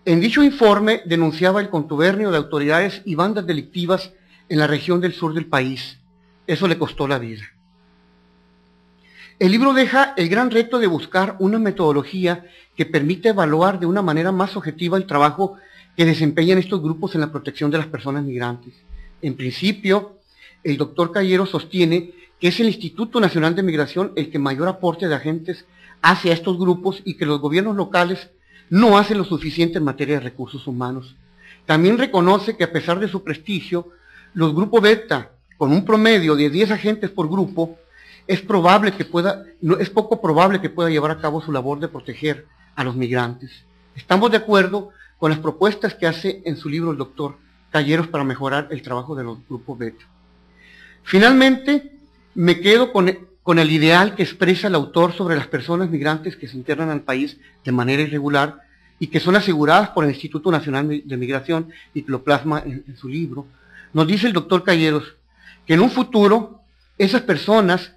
En dicho informe denunciaba el contubernio de autoridades y bandas delictivas en la región del sur del país. Eso le costó la vida. El libro deja el gran reto de buscar una metodología que permita evaluar de una manera más objetiva el trabajo que desempeñan estos grupos en la protección de las personas migrantes. En principio, el doctor Calleros sostiene que es el Instituto Nacional de Migración el que mayor aporte de agentes hace a estos grupos y que los gobiernos locales no hacen lo suficiente en materia de recursos humanos. También reconoce que a pesar de su prestigio, los grupos Beta, con un promedio de 10 agentes por grupo, es poco probable que pueda llevar a cabo su labor de proteger a los migrantes. Estamos de acuerdo con las propuestas que hace en su libro el doctor Calleros para mejorar el trabajo de los grupos Beta. Finalmente, me quedo con el ideal que expresa el autor sobre las personas migrantes que se internan al país de manera irregular y que son aseguradas por el Instituto Nacional de Migración y que lo plasma en su libro. Nos dice el doctor Calleros que en un futuro esas personas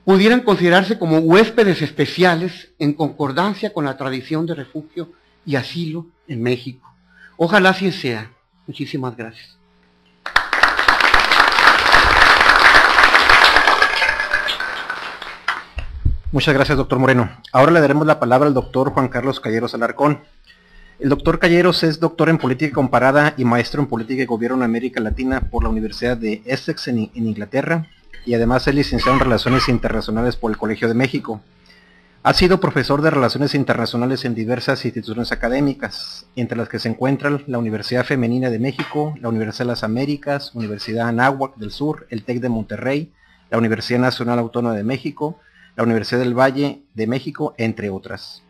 pudieran considerarse como huéspedes especiales en concordancia con la tradición de refugio y asilo en México. Ojalá así sea. Muchísimas gracias. Muchas gracias, doctor Moreno. Ahora le daremos la palabra al doctor Juan Carlos Calleros Alarcón. El doctor Calleros es doctor en política comparada y maestro en política y gobierno en América Latina por la Universidad de Essex en Inglaterra, y además es licenciado en Relaciones Internacionales por el Colegio de México. Ha sido profesor de Relaciones Internacionales en diversas instituciones académicas, entre las que se encuentran la Universidad Femenina de México, la Universidad de las Américas, Universidad Anáhuac del Sur, el TEC de Monterrey, la Universidad Nacional Autónoma de México, la Universidad del Valle de México, entre otras.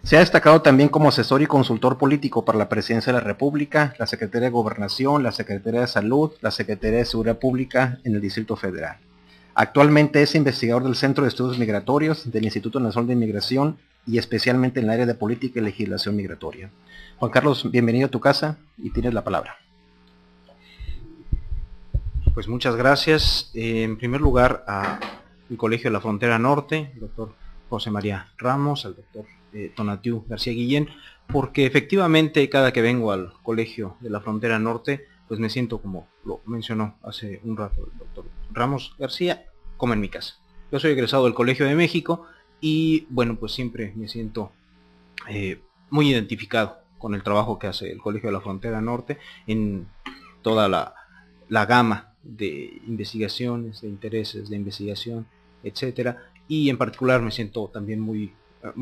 Se ha destacado también como asesor y consultor político para la Presidencia de la República, la Secretaría de Gobernación, la Secretaría de Salud, la Secretaría de Seguridad Pública en el Distrito Federal. Actualmente es investigador del Centro de Estudios Migratorios del Instituto Nacional de Inmigración y especialmente en el área de política y legislación migratoria. Juan Carlos, bienvenido a tu casa y tienes la palabra. Pues muchas gracias. En primer lugar, al Colegio de la Frontera Norte, el doctor José María Ramos, al doctor Tonatiu García Guillén, porque efectivamente cada que vengo al Colegio de la Frontera Norte, pues me siento, como lo mencionó hace un rato el doctor Ramos García, como en mi casa. Yo soy egresado del Colegio de México y bueno, pues siempre me siento muy identificado con el trabajo que hace el Colegio de la Frontera Norte en toda la gama de investigaciones, de intereses, de investigación, etcétera, y en particular me siento también muy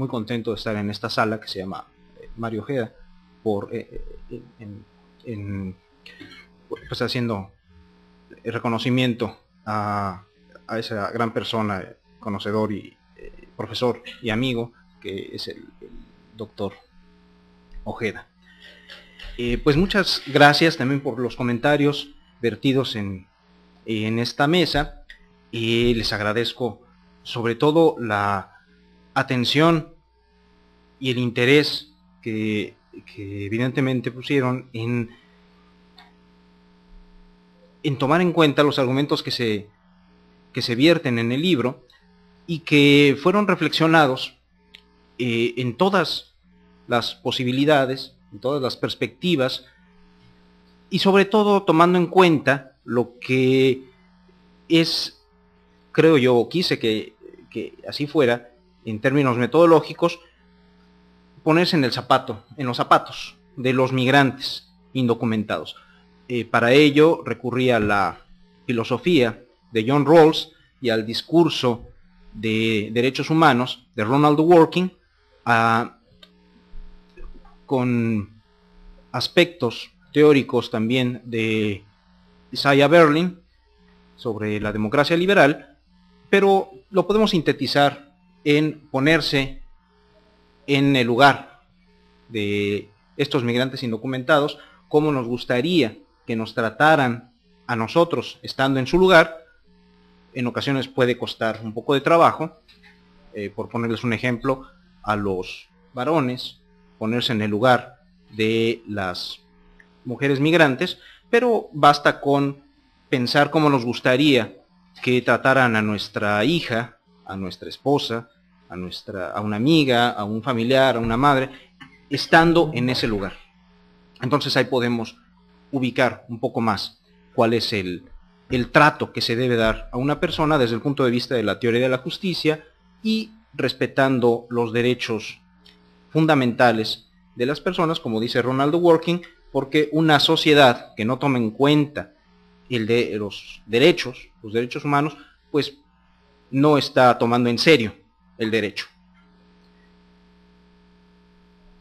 contento de estar en esta sala que se llama Mario Ojeda, pues haciendo el reconocimiento a esa gran persona, conocedor y profesor y amigo que es el doctor Ojeda. Pues muchas gracias también por los comentarios vertidos en esta mesa, y les agradezco sobre todo la atención y el interés que evidentemente pusieron en tomar en cuenta los argumentos que se vierten en el libro y que fueron reflexionados en todas las posibilidades, en todas las perspectivas, y sobre todo tomando en cuenta lo que es, creo yo, quise que así fuera, en términos metodológicos, ponerse en los zapatos de los migrantes indocumentados. Para ello recurrí a la filosofía de John Rawls y al discurso de derechos humanos de Ronald Dworkin, con aspectos teóricos también de Isaiah Berlin sobre la democracia liberal, pero lo podemos sintetizar en ponerse en el lugar de estos migrantes indocumentados, cómo nos gustaría que nos trataran a nosotros estando en su lugar. En ocasiones puede costar un poco de trabajo, por ponerles un ejemplo, a los varones, ponerse en el lugar de las mujeres migrantes, pero basta con pensar cómo nos gustaría que trataran a nuestra hija, a nuestra esposa, a una amiga, a un familiar, a una madre, estando en ese lugar. Entonces ahí podemos ubicar un poco más cuál es el trato que se debe dar a una persona desde el punto de vista de la teoría de la justicia y respetando los derechos fundamentales de las personas, como dice Ronald Dworkin, porque una sociedad que no tome en cuenta los derechos humanos, pues no está tomando en serio el derecho.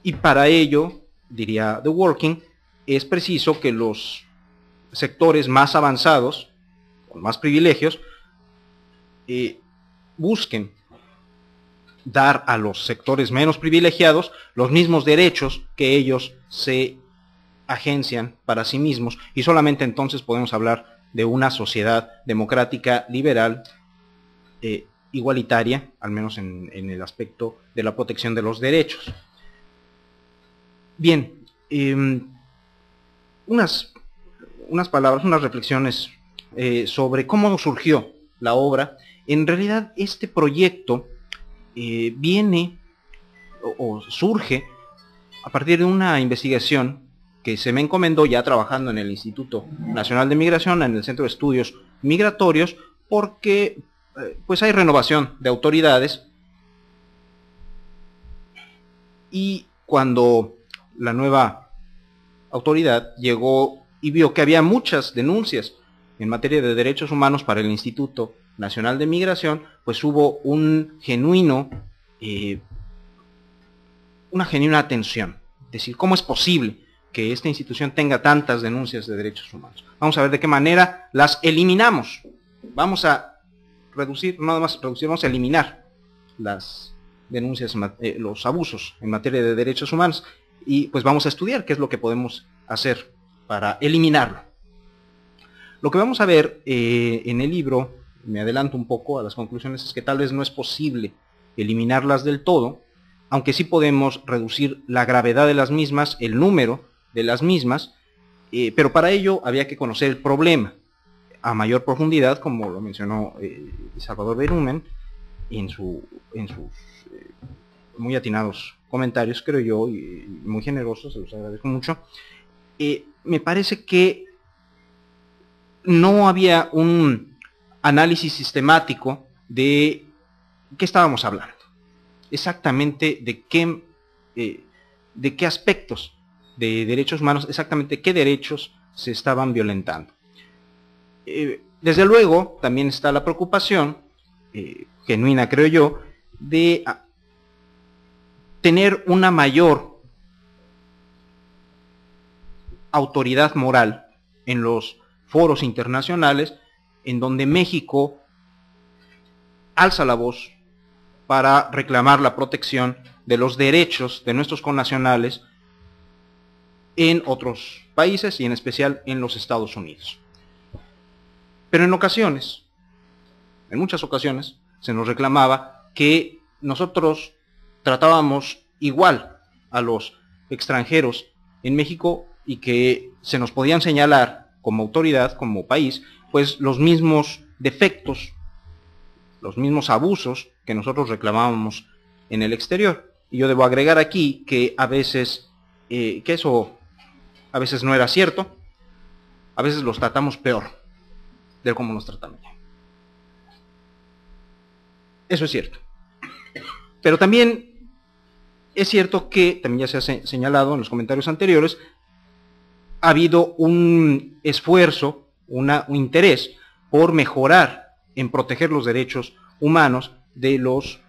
Y para ello, diría Dworkin, es preciso que los sectores más avanzados, con más privilegios, busquen dar a los sectores menos privilegiados los mismos derechos que ellos se agencian para sí mismos, y solamente entonces podemos hablar de una sociedad democrática, liberal, igualitaria, al menos en el aspecto de la protección de los derechos. Bien, unas palabras, unas reflexiones sobre cómo surgió la obra. En realidad este proyecto viene o surge a partir de una investigación que se me encomendó ya trabajando en el Instituto Nacional de Migración, en el Centro de Estudios Migratorios, porque pues hay renovación de autoridades, y cuando la nueva autoridad llegó y vio que había muchas denuncias en materia de derechos humanos para el Instituto Nacional de Migración, pues hubo una genuina atención. Es decir, ¿cómo es posible que esta institución tenga tantas denuncias de derechos humanos? Vamos a ver de qué manera las eliminamos. Vamos a reducir, no nada más reducir, vamos a eliminar las denuncias, los abusos en materia de derechos humanos, y pues vamos a estudiar qué es lo que podemos hacer para eliminarlo. Lo que vamos a ver en el libro, me adelanto un poco a las conclusiones, es que tal vez no es posible eliminarlas del todo, aunque sí podemos reducir la gravedad de las mismas, el número de las mismas, pero para ello había que conocer el problema a mayor profundidad, como lo mencionó Salvador Berumen en sus muy atinados comentarios, creo yo, y muy generosos, se los agradezco mucho. Me parece que no había un análisis sistemático de qué estábamos hablando, exactamente de qué aspectos de derechos humanos, exactamente qué derechos se estaban violentando. Desde luego, también está la preocupación, genuina creo yo, de tener una mayor autoridad moral en los foros internacionales, en donde México alza la voz para reclamar la protección de los derechos de nuestros connacionales en otros países y en especial en los Estados Unidos. Pero en ocasiones, en muchas ocasiones, se nos reclamaba que nosotros tratábamos igual a los extranjeros en México y que se nos podían señalar como autoridad, como país, pues los mismos defectos, los mismos abusos que nosotros reclamábamos en el exterior. Y yo debo agregar aquí que a veces, que eso a veces no era cierto, a veces los tratamos peor de cómo nos tratan allá. Eso es cierto. Pero también es cierto que, también ya se ha señalado en los comentarios anteriores, ha habido un esfuerzo, un interés por mejorar en proteger los derechos humanos de los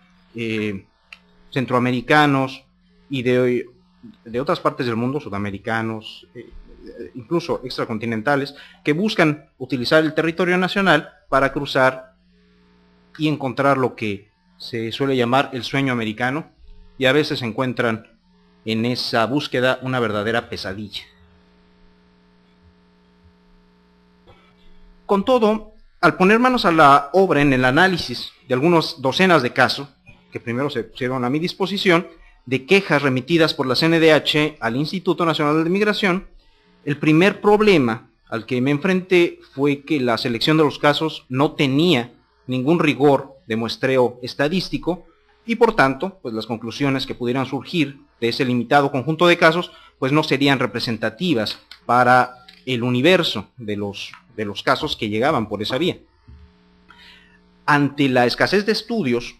centroamericanos y de otras partes del mundo, sudamericanos, incluso extracontinentales, que buscan utilizar el territorio nacional para cruzar y encontrar lo que se suele llamar el sueño americano, y a veces encuentran en esa búsqueda una verdadera pesadilla. Con todo, al poner manos a la obra en el análisis de algunas docenas de casos, que primero se pusieron a mi disposición, de quejas remitidas por la CNDH al Instituto Nacional de Migración, el primer problema al que me enfrenté fue que la selección de los casos no tenía ningún rigor de muestreo estadístico y por tanto, pues las conclusiones que pudieran surgir de ese limitado conjunto de casos, pues no serían representativas para el universo de los casos que llegaban por esa vía. Ante la escasez de estudios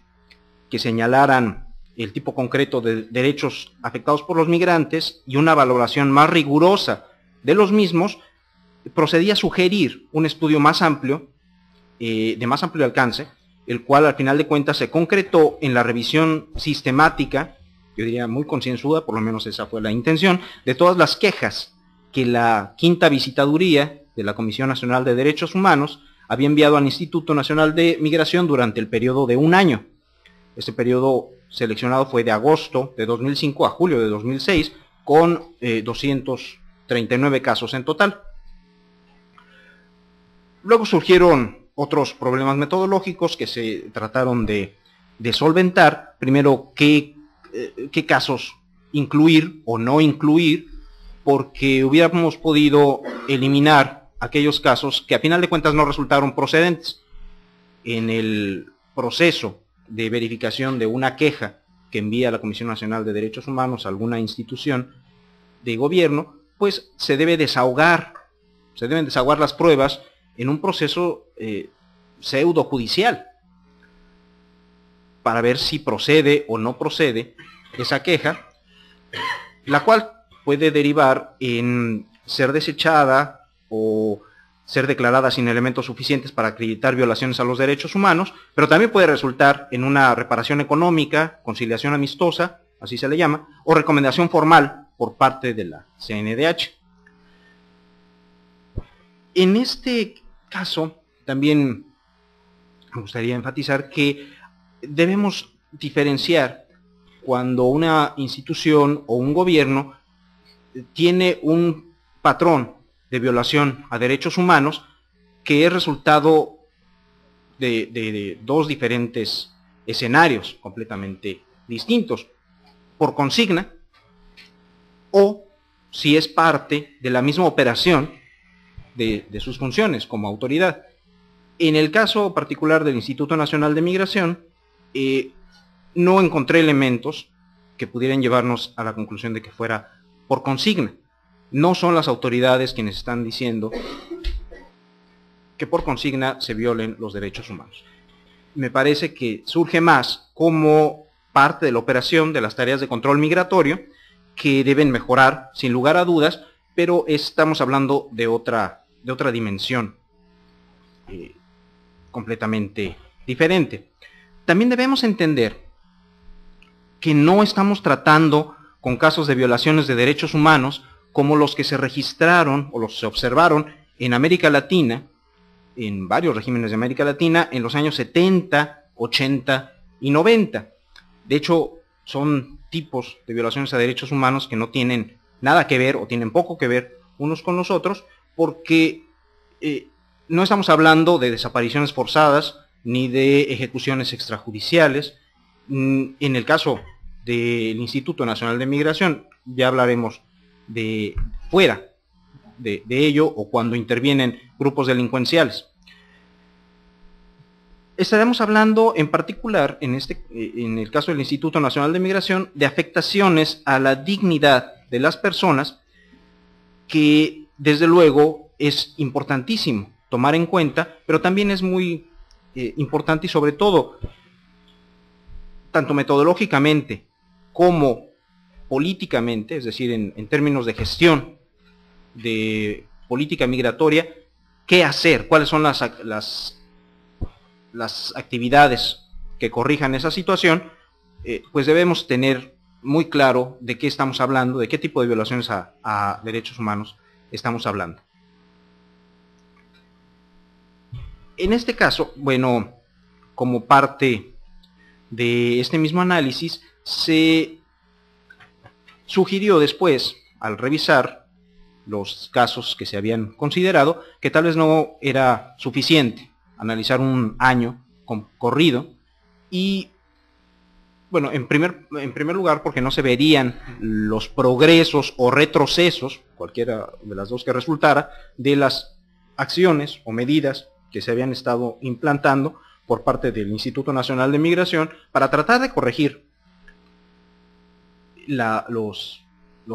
que señalaran el tipo concreto de derechos afectados por los migrantes y una valoración más rigurosa de los mismos, procedí a sugerir un estudio más amplio, de más amplio alcance, el cual al final de cuentas se concretó en la revisión sistemática, yo diría muy concienzuda, por lo menos esa fue la intención, de todas las quejas que la quinta visitaduría de la Comisión Nacional de Derechos Humanos había enviado al Instituto Nacional de Migración durante el periodo de un año. Este periodo seleccionado fue de agosto de 2005 a julio de 2006, con 239 casos en total. Luego surgieron otros problemas metodológicos que se trataron de solventar. Primero, qué casos incluir o no incluir, porque hubiéramos podido eliminar aquellos casos que a final de cuentas no resultaron procedentes. En el proceso de verificación de una queja que envía la Comisión Nacional de Derechos Humanos a alguna institución de gobierno, pues se deben desahogar las pruebas en un proceso pseudo judicial para ver si procede o no procede esa queja, la cual puede derivar en ser desechada o ser declarada sin elementos suficientes para acreditar violaciones a los derechos humanos, pero también puede resultar en una reparación económica, conciliación amistosa, así se le llama, o recomendación formal por parte de la CNDH. En este caso, también me gustaría enfatizar que debemos diferenciar cuando una institución o un gobierno tiene un patrón de violación a derechos humanos que es resultado de dos diferentes escenarios completamente distintos, por consigna, o si es parte de la misma operación de sus funciones como autoridad. En el caso particular del Instituto Nacional de Migración, no encontré elementos que pudieran llevarnos a la conclusión de que fuera por consigna. No son las autoridades quienes están diciendo que por consigna se violen los derechos humanos. Me parece que surge más como parte de la operación de las tareas de control migratorio, que deben mejorar sin lugar a dudas, pero estamos hablando de otra dimensión completamente diferente. También debemos entender que no estamos tratando con casos de violaciones de derechos humanos como los que se registraron o los que se observaron en América Latina, en varios regímenes de América Latina, en los años 70, 80 y 90. De hecho, son tipos de violaciones a derechos humanos que no tienen nada que ver o tienen poco que ver unos con los otros, porque no estamos hablando de desapariciones forzadas ni de ejecuciones extrajudiciales. En el caso del Instituto Nacional de Migración, ya hablaremos de fuera de ello, o cuando intervienen grupos delincuenciales. Estaremos hablando en particular, en el caso del Instituto Nacional de Migración, de afectaciones a la dignidad de las personas, que desde luego es importantísimo tomar en cuenta, pero también es muy importante, y sobre todo, tanto metodológicamente como políticamente, es decir, en términos de gestión de política migratoria, qué hacer, cuáles son las actividades que corrijan esa situación, pues debemos tener muy claro de qué estamos hablando, de qué tipo de violaciones a derechos humanos estamos hablando. En este caso, bueno, como parte de este mismo análisis, se sugirió después, al revisar los casos que se habían considerado, que tal vez no era suficiente analizar un año corrido, y bueno, en primer lugar porque no se verían los progresos o retrocesos, cualquiera de las dos que resultara, de las acciones o medidas que se habían estado implantando por parte del Instituto Nacional de Migración para tratar de corregir los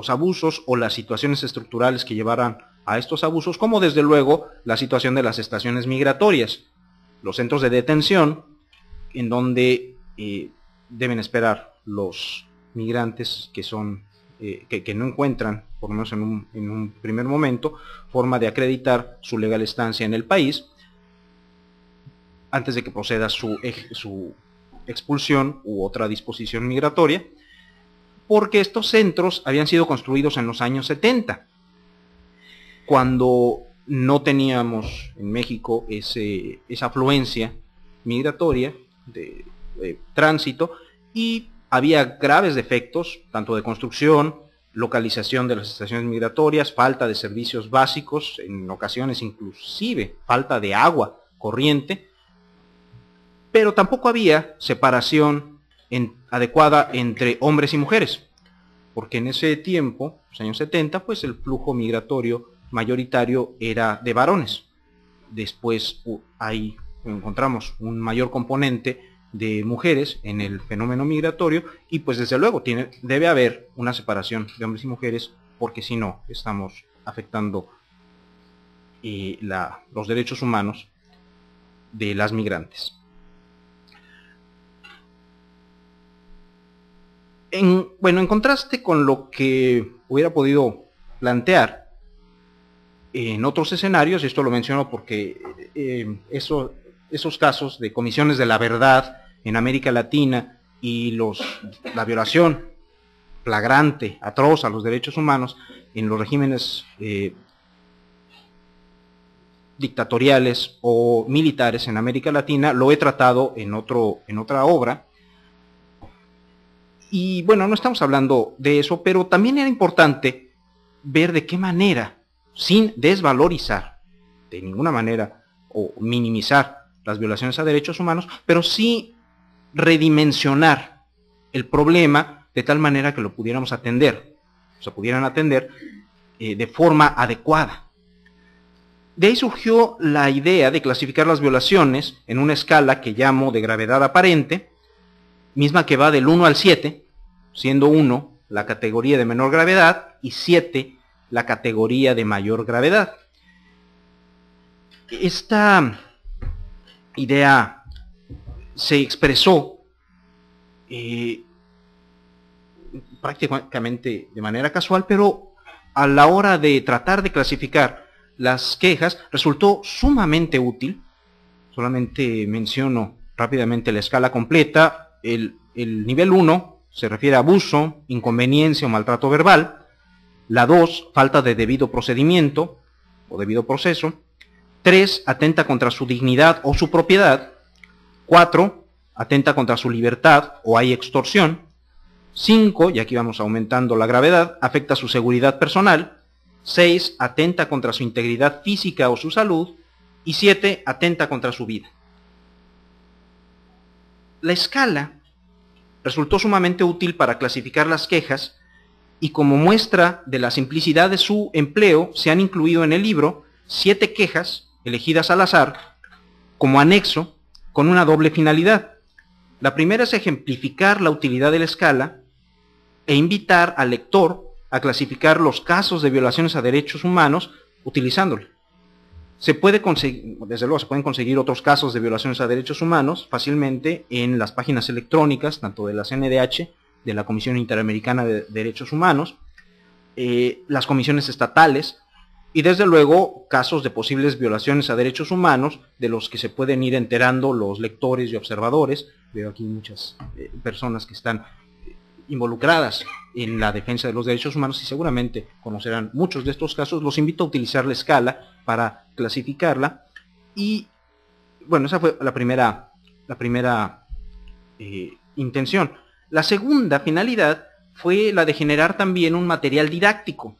abusos o las situaciones estructurales que llevaran a estos abusos, como desde luego la situación de las estaciones migratorias, los centros de detención, en donde deben esperar los migrantes que no encuentran, por lo menos en un primer momento, forma de acreditar su legal estancia en el país, antes de que proceda su expulsión u otra disposición migratoria, porque estos centros habían sido construidos en los años 70, cuando no teníamos en México esa afluencia migratoria de tránsito, y había graves defectos, tanto de construcción, localización de las estaciones migratorias, falta de servicios básicos, en ocasiones inclusive falta de agua corriente, pero tampoco había separación adecuada entre hombres y mujeres, porque en ese tiempo, los años 70, pues el flujo migratorio mayoritario era de varones. Después ahí encontramos un mayor componente de mujeres en el fenómeno migratorio, y pues desde luego debe haber una separación de hombres y mujeres, porque si no estamos afectando los derechos humanos de las migrantes. En contraste con lo que hubiera podido plantear en otros escenarios, y esto lo menciono porque esos casos de comisiones de la verdad en América Latina y la violación flagrante, atroz a los derechos humanos en los regímenes dictatoriales o militares en América Latina, lo he tratado en otra obra. Y bueno, no estamos hablando de eso, pero también era importante ver de qué manera, sin desvalorizar de ninguna manera o minimizar las violaciones a derechos humanos, pero sí redimensionar el problema de tal manera que lo pudiéramos atender, se pudieran atender de forma adecuada. De ahí surgió la idea de clasificar las violaciones en una escala que llamo de gravedad aparente, misma que va del 1 al 7, siendo 1 la categoría de menor gravedad y 7 la categoría de mayor gravedad. Esta idea se expresó prácticamente de manera casual, pero a la hora de tratar de clasificar las quejas resultó sumamente útil. Solamente menciono rápidamente la escala completa. El nivel 1 se refiere a abuso, inconveniencia o maltrato verbal. La 2, falta de debido procedimiento o debido proceso. 3, atenta contra su dignidad o su propiedad. 4, atenta contra su libertad o hay extorsión. 5, y aquí vamos aumentando la gravedad, afecta su seguridad personal. 6, atenta contra su integridad física o su salud. Y 7, atenta contra su vida. La escala resultó sumamente útil para clasificar las quejas y como muestra de la simplicidad de su empleo se han incluido en el libro 7 quejas elegidas al azar como anexo con una doble finalidad. La primera es ejemplificar la utilidad de la escala e invitar al lector a clasificar los casos de violaciones a derechos humanos utilizándola. Se puede conseguir, desde luego se pueden conseguir otros casos de violaciones a derechos humanos fácilmente en las páginas electrónicas, tanto de la CNDH, de la Comisión Interamericana de Derechos Humanos, las comisiones estatales, y desde luego casos de posibles violaciones a derechos humanos de los que se pueden ir enterando los lectores y observadores. Veo aquí muchas personas que están involucradas en la defensa de los derechos humanos y seguramente conocerán muchos de estos casos. Los invito a utilizar la escala para clasificarla y bueno, esa fue la primera intención. La segunda finalidad fue la de generar también un material didáctico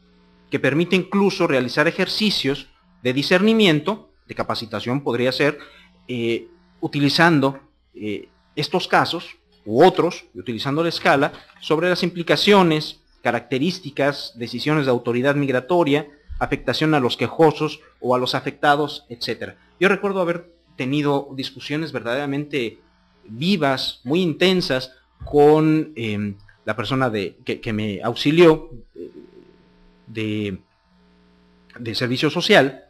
que permite incluso realizar ejercicios de discernimiento, de capacitación podría ser, utilizando estos casos u otros, y utilizando la escala, sobre las implicaciones, características, decisiones de autoridad migratoria, afectación a los quejosos o a los afectados, etc. Yo recuerdo haber tenido discusiones verdaderamente vivas, muy intensas, con la persona que me auxilió de Servicio Social,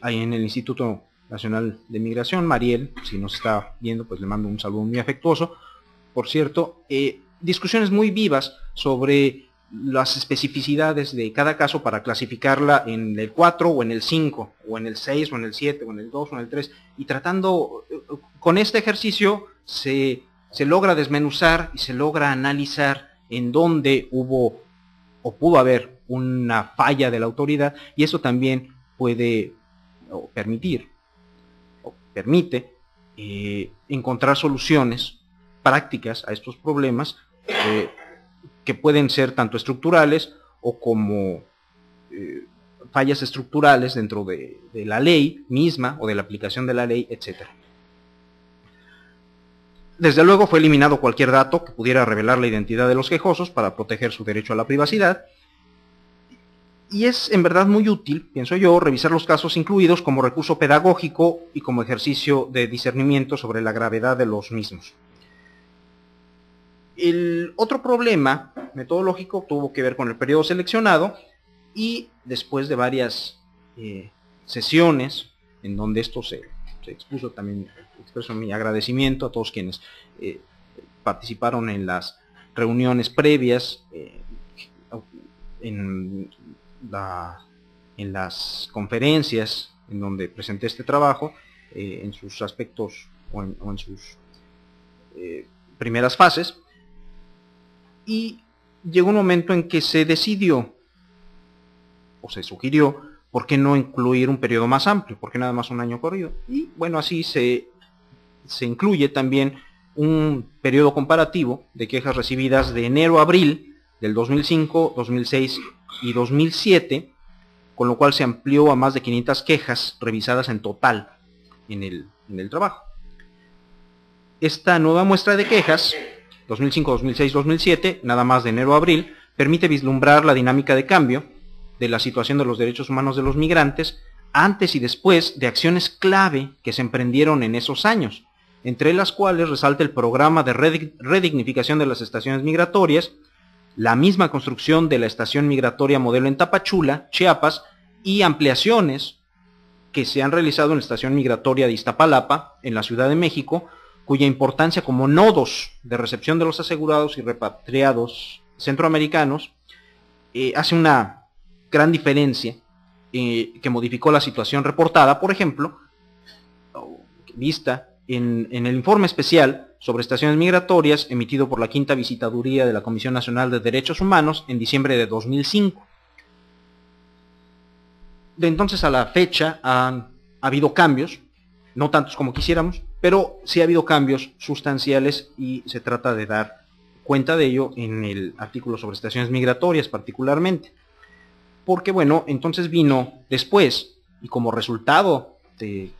ahí en el Instituto Nacional de Migración, Mariel, si nos está viendo, pues le mando un saludo muy afectuoso. Por cierto, discusiones muy vivas sobre las especificidades de cada caso para clasificarla en el 4 o en el 5, o en el 6 o en el 7 o en el 2 o en el 3, y tratando, con este ejercicio se logra desmenuzar y se logra analizar en dónde hubo o pudo haber una falla de la autoridad, y eso también puede o permite encontrar soluciones prácticas a estos problemas que pueden ser tanto estructurales o como fallas estructurales dentro de la ley misma o de la aplicación de la ley, etc. Desde luego fue eliminado cualquier dato que pudiera revelar la identidad de los quejosos para proteger su derecho a la privacidad. Y es en verdad muy útil, pienso yo, revisar los casos incluidos como recurso pedagógico y como ejercicio de discernimiento sobre la gravedad de los mismos. El otro problema metodológico tuvo que ver con el periodo seleccionado y después de varias sesiones en donde esto se expuso, también expreso mi agradecimiento a todos quienes participaron en las reuniones previas, en las conferencias en donde presenté este trabajo, en sus aspectos o en sus primeras fases, y llegó un momento en que se decidió o se sugirió por qué no incluir un periodo más amplio, por qué nada más un año corrido, y bueno, así se incluye también un periodo comparativo de quejas recibidas de enero a abril del 2005, 2006 y 2007, con lo cual se amplió a más de 500 quejas revisadas en total en el trabajo. Esta nueva muestra de quejas, 2005, 2006, 2007, nada más de enero a abril, permite vislumbrar la dinámica de cambio de la situación de los derechos humanos de los migrantes antes y después de acciones clave que se emprendieron en esos años, entre las cuales resalta el programa de redignificación de las estaciones migratorias, la misma construcción de la estación migratoria modelo en Tapachula, Chiapas, y ampliaciones que se han realizado en la estación migratoria de Iztapalapa, en la Ciudad de México, cuya importancia como nodos de recepción de los asegurados y repatriados centroamericanos hace una gran diferencia que modificó la situación reportada, por ejemplo, vista en el informe especial sobre estaciones migratorias emitido por la Quinta Visitaduría de la Comisión Nacional de Derechos Humanos en diciembre de 2005. De entonces a la fecha ha habido cambios, no tantos como quisiéramos, pero sí ha habido cambios sustanciales y se trata de dar cuenta de ello en el artículo sobre estaciones migratorias particularmente. Porque bueno, entonces vino después, y como resultado de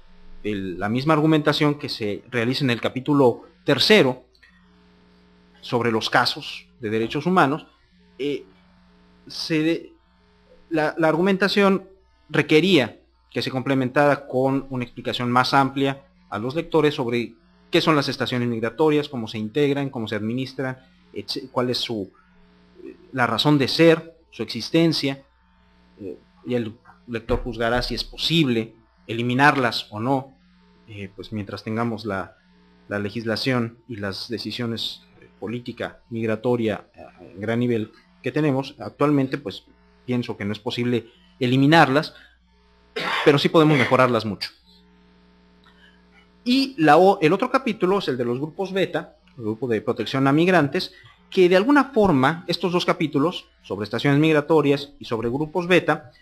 la misma argumentación que se realiza en el capítulo 3 sobre los casos de derechos humanos, la argumentación requería que se complementara con una explicación más amplia a los lectores sobre qué son las estaciones migratorias, cómo se integran, cómo se administran, cuál es la razón de ser, su existencia, y el lector juzgará si es posible eliminarlas o no, pues mientras tengamos la legislación y las decisiones política migratoria en gran nivel que tenemos actualmente, pues pienso que no es posible eliminarlas, pero sí podemos mejorarlas mucho. Y el otro capítulo es el de los grupos beta, el grupo de protección a migrantes, que de alguna forma estos dos capítulos, sobre estaciones migratorias y sobre grupos beta,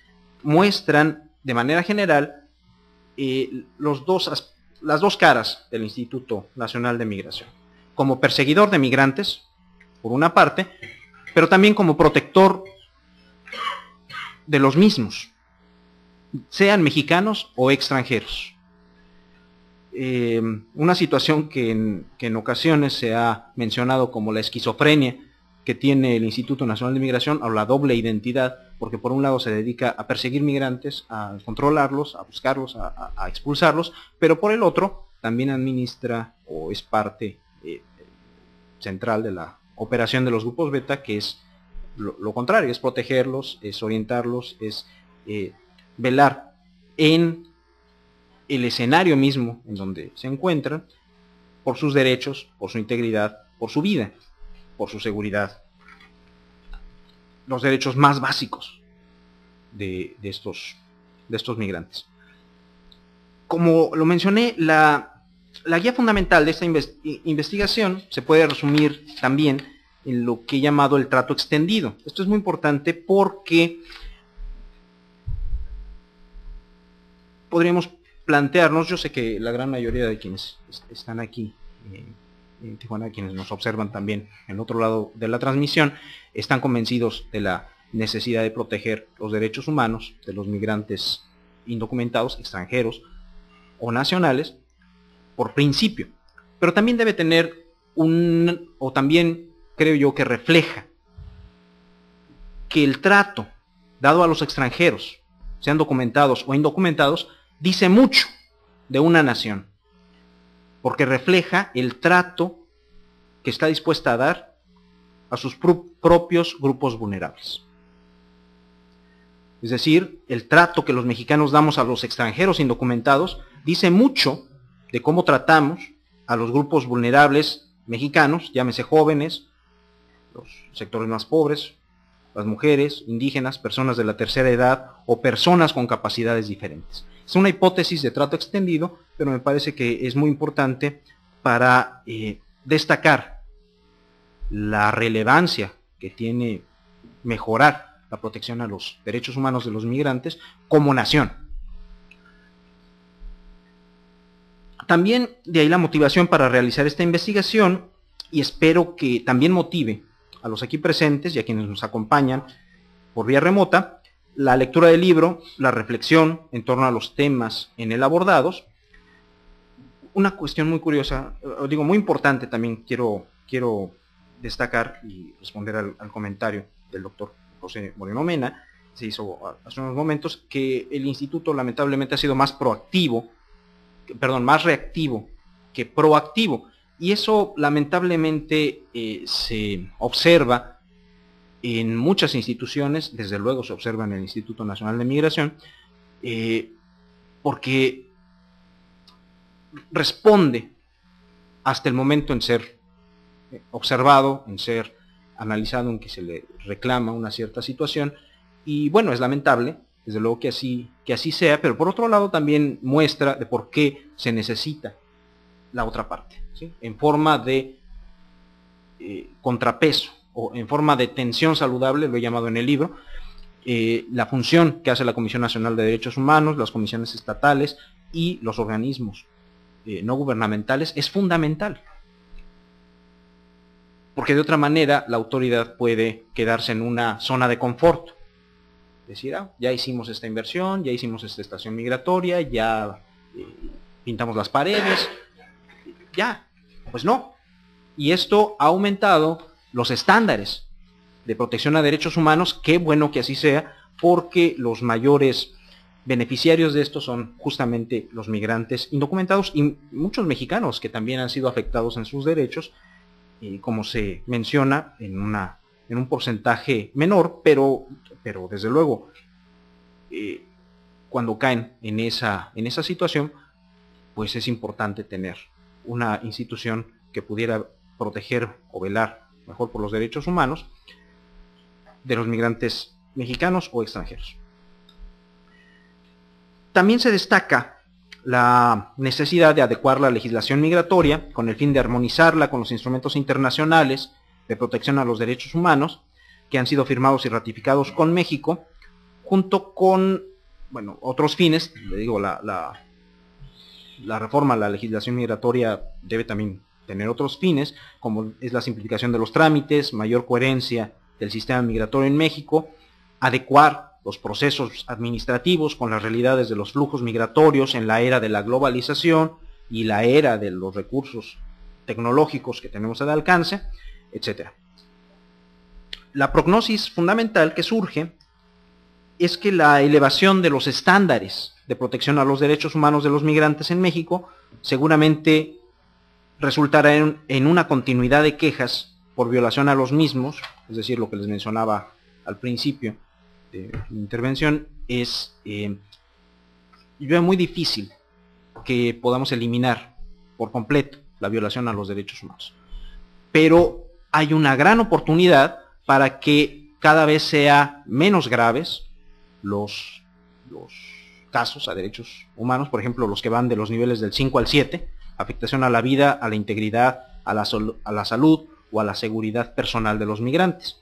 muestran de manera general las dos caras del Instituto Nacional de Migración. Como perseguidor de migrantes, por una parte, pero también como protector de los mismos, sean mexicanos o extranjeros. Una situación que en ocasiones se ha mencionado como la esquizofrenia que tiene el Instituto Nacional de Migración, o la doble identidad, porque por un lado se dedica a perseguir migrantes, a controlarlos, a buscarlos, a expulsarlos, pero por el otro también administra o es parte central de la operación de los grupos beta, que es lo contrario, es protegerlos, es orientarlos, es velar en el escenario mismo en donde se encuentran por sus derechos, por su integridad, por su vida, por su seguridad, los derechos más básicos de estos migrantes. Como lo mencioné, la guía fundamental de esta investigación se puede resumir también en lo que he llamado el trato extendido. Esto es muy importante porque podríamos plantearnos, yo sé que la gran mayoría de quienes están aquí en Tijuana, quienes nos observan también en otro lado de la transmisión, están convencidos de la necesidad de proteger los derechos humanos de los migrantes indocumentados, extranjeros o nacionales, por principio. Pero también debe tener o también creo yo que refleja que el trato dado a los extranjeros, sean documentados o indocumentados, dice mucho de una nación, porque refleja el trato que está dispuesta a dar a sus propios grupos vulnerables. Es decir, el trato que los mexicanos damos a los extranjeros indocumentados dice mucho de cómo tratamos a los grupos vulnerables mexicanos, llámese jóvenes, los sectores más pobres, las mujeres, indígenas, personas de la tercera edad o personas con capacidades diferentes. Es una hipótesis de trato extendido, pero me parece que es muy importante para destacar la relevancia que tiene mejorar la protección a los derechos humanos de los migrantes como nación. También de ahí la motivación para realizar esta investigación, y espero que también motive a los aquí presentes y a quienes nos acompañan por vía remota, la lectura del libro, la reflexión en torno a los temas en él abordados. Una cuestión muy curiosa, muy importante también quiero destacar y responder al comentario del doctor José Moreno Mena, se hizo hace unos momentos, que el instituto lamentablemente ha sido más reactivo que proactivo. Y eso lamentablemente se observa en muchas instituciones, desde luego se observa en el Instituto Nacional de Migración, porque responde hasta el momento en ser observado, en ser analizado, en que se le reclama una cierta situación, y bueno, es lamentable, desde luego que así sea, pero por otro lado también muestra de por qué se necesita la otra parte, ¿sí? En forma de contrapeso o en forma de tensión saludable, lo he llamado en el libro, la función que hace la Comisión Nacional de Derechos Humanos, las comisiones estatales y los organismos no gubernamentales es fundamental. Porque de otra manera la autoridad puede quedarse en una zona de confort. Decir, ya hicimos esta inversión, ya hicimos esta estación migratoria, ya pintamos las paredes, ya, pues no. Y esto ha aumentado los estándares de protección a derechos humanos, qué bueno que así sea, porque los mayores beneficiarios de esto son justamente los migrantes indocumentados y muchos mexicanos que también han sido afectados en sus derechos, como se menciona en un porcentaje menor, pero desde luego cuando caen en esa situación, pues es importante tener una institución que pudiera proteger o velar mejor por los derechos humanos de los migrantes mexicanos o extranjeros. También se destaca la necesidad de adecuar la legislación migratoria con el fin de armonizarla con los instrumentos internacionales de protección a los derechos humanos que han sido firmados y ratificados con México, junto con otros fines. Le digo, la reforma a la legislación migratoria debe también tener otros fines, como es la simplificación de los trámites, mayor coherencia del sistema migratorio en México, adecuar los procesos administrativos con las realidades de los flujos migratorios en la era de la globalización y la era de los recursos tecnológicos que tenemos al alcance, etc. La prognosis fundamental que surge es que la elevación de los estándares de protección a los derechos humanos de los migrantes en México seguramente resultará en una continuidad de quejas por violación a los mismos, es decir, lo que les mencionaba al principio de mi intervención, es muy difícil que podamos eliminar por completo la violación a los derechos humanos. Pero hay una gran oportunidad para que cada vez sea menos graves los casos a derechos humanos, por ejemplo, los que van de los niveles del 5 al 7, afectación a la vida, a la integridad, a la salud o a la seguridad personal de los migrantes.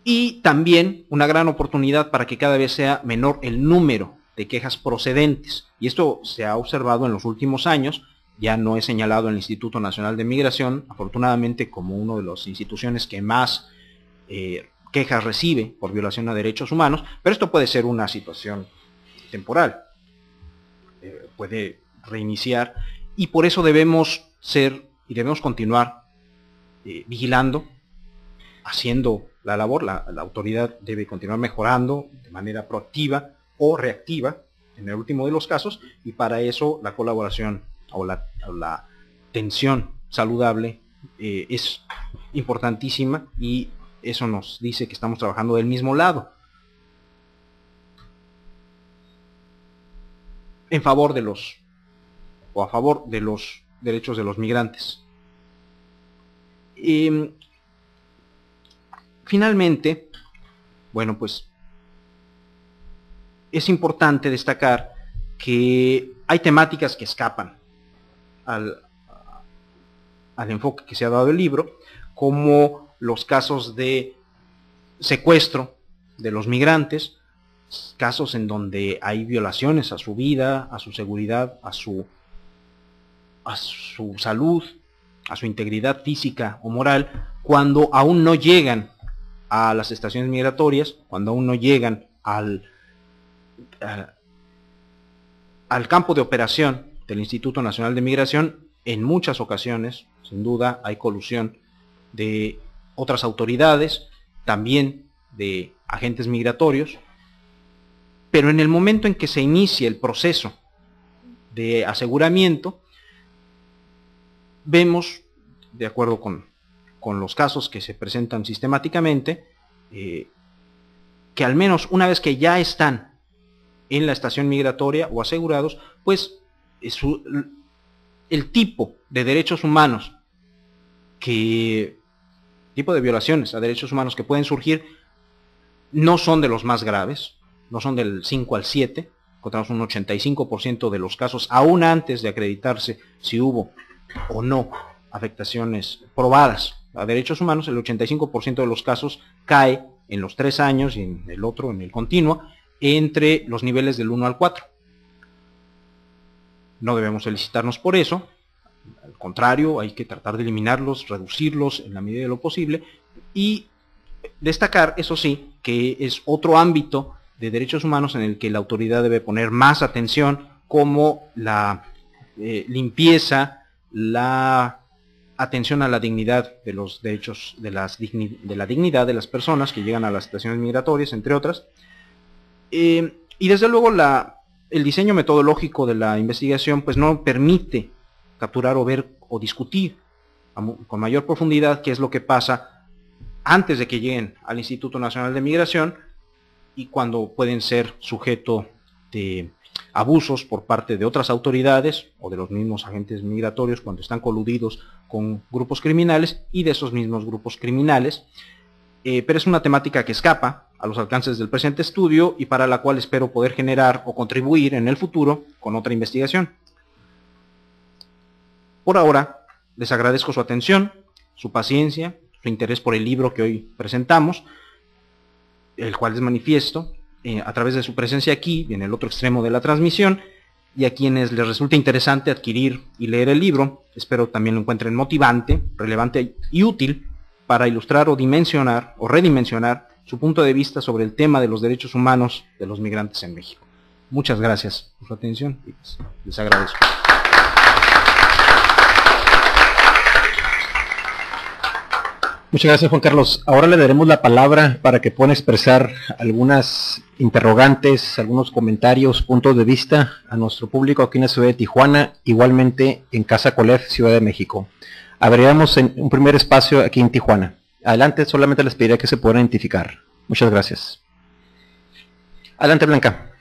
Y también una gran oportunidad para que cada vez sea menor el número de quejas procedentes. Y esto se ha observado en los últimos años. Ya no he señalado el Instituto Nacional de Migración, afortunadamente, como una de las instituciones que más quejas recibe por violación a derechos humanos, pero esto puede ser una situación temporal. Puede reiniciar, y por eso debemos continuar vigilando, haciendo la labor. La autoridad debe continuar mejorando de manera proactiva o reactiva en el último de los casos, y para eso la colaboración o la tensión saludable es importantísima, y eso nos dice que estamos trabajando del mismo lado, a favor de los derechos de los migrantes. Finalmente, pues es importante destacar que hay temáticas que escapan al enfoque que se ha dado el libro, como los casos de secuestro de los migrantes, casos en donde hay violaciones a su vida, a su seguridad, a su salud, a su integridad física o moral, cuando aún no llegan a las estaciones migratorias, cuando aún no llegan al campo de operación del Instituto Nacional de Migración. En muchas ocasiones, sin duda, hay colusión de otras autoridades, también de agentes migratorios, pero en el momento en que se inicia el proceso de aseguramiento, vemos, de acuerdo con los casos que se presentan sistemáticamente, que al menos una vez que ya están en la estación migratoria o asegurados, pues el tipo de derechos humanos, tipo de violaciones a derechos humanos que pueden surgir, no son de los más graves, no son del 5 al 7, encontramos un 85% de los casos, aún antes de acreditarse si hubo o no afectaciones probadas a derechos humanos, el 85% de los casos cae en los 3 años y en el otro, en el continuo, entre los niveles del 1 al 4. No debemos felicitarnos por eso, al contrario, hay que tratar de eliminarlos, reducirlos en la medida de lo posible, y destacar, eso sí, que es otro ámbito de derechos humanos en el que la autoridad debe poner más atención, como la limpieza, la atención a la dignidad de los derechos, de la dignidad de las personas que llegan a las estaciones migratorias, entre otras. Y desde luego el diseño metodológico de la investigación pues no permite capturar o ver o discutir con mayor profundidad qué es lo que pasa antes de que lleguen al Instituto Nacional de Migración y cuando pueden ser sujeto de abusos por parte de otras autoridades o de los mismos agentes migratorios cuando están coludidos con grupos criminales y de esos mismos grupos criminales. Pero es una temática que escapa a los alcances del presente estudio y para la cual espero poder generar o contribuir en el futuro con otra investigación. Por ahora, les agradezco su atención, su paciencia, su interés por el libro que hoy presentamos, el cual les manifiesto a través de su presencia aquí, en el otro extremo de la transmisión, y a quienes les resulte interesante adquirir y leer el libro, espero también lo encuentren motivante, relevante y útil para ilustrar o dimensionar o redimensionar su punto de vista sobre el tema de los derechos humanos de los migrantes en México. Muchas gracias por su atención y pues, les agradezco. Muchas gracias, Juan Carlos. Ahora le daremos la palabra para que puedan expresar algunas interrogantes, algunos comentarios, puntos de vista a nuestro público aquí en la ciudad de Tijuana, igualmente en Casa Colef, Ciudad de México. Abriremos en un primer espacio aquí en Tijuana. Adelante, solamente les pediría que se puedan identificar. Muchas gracias. Adelante, Blanca.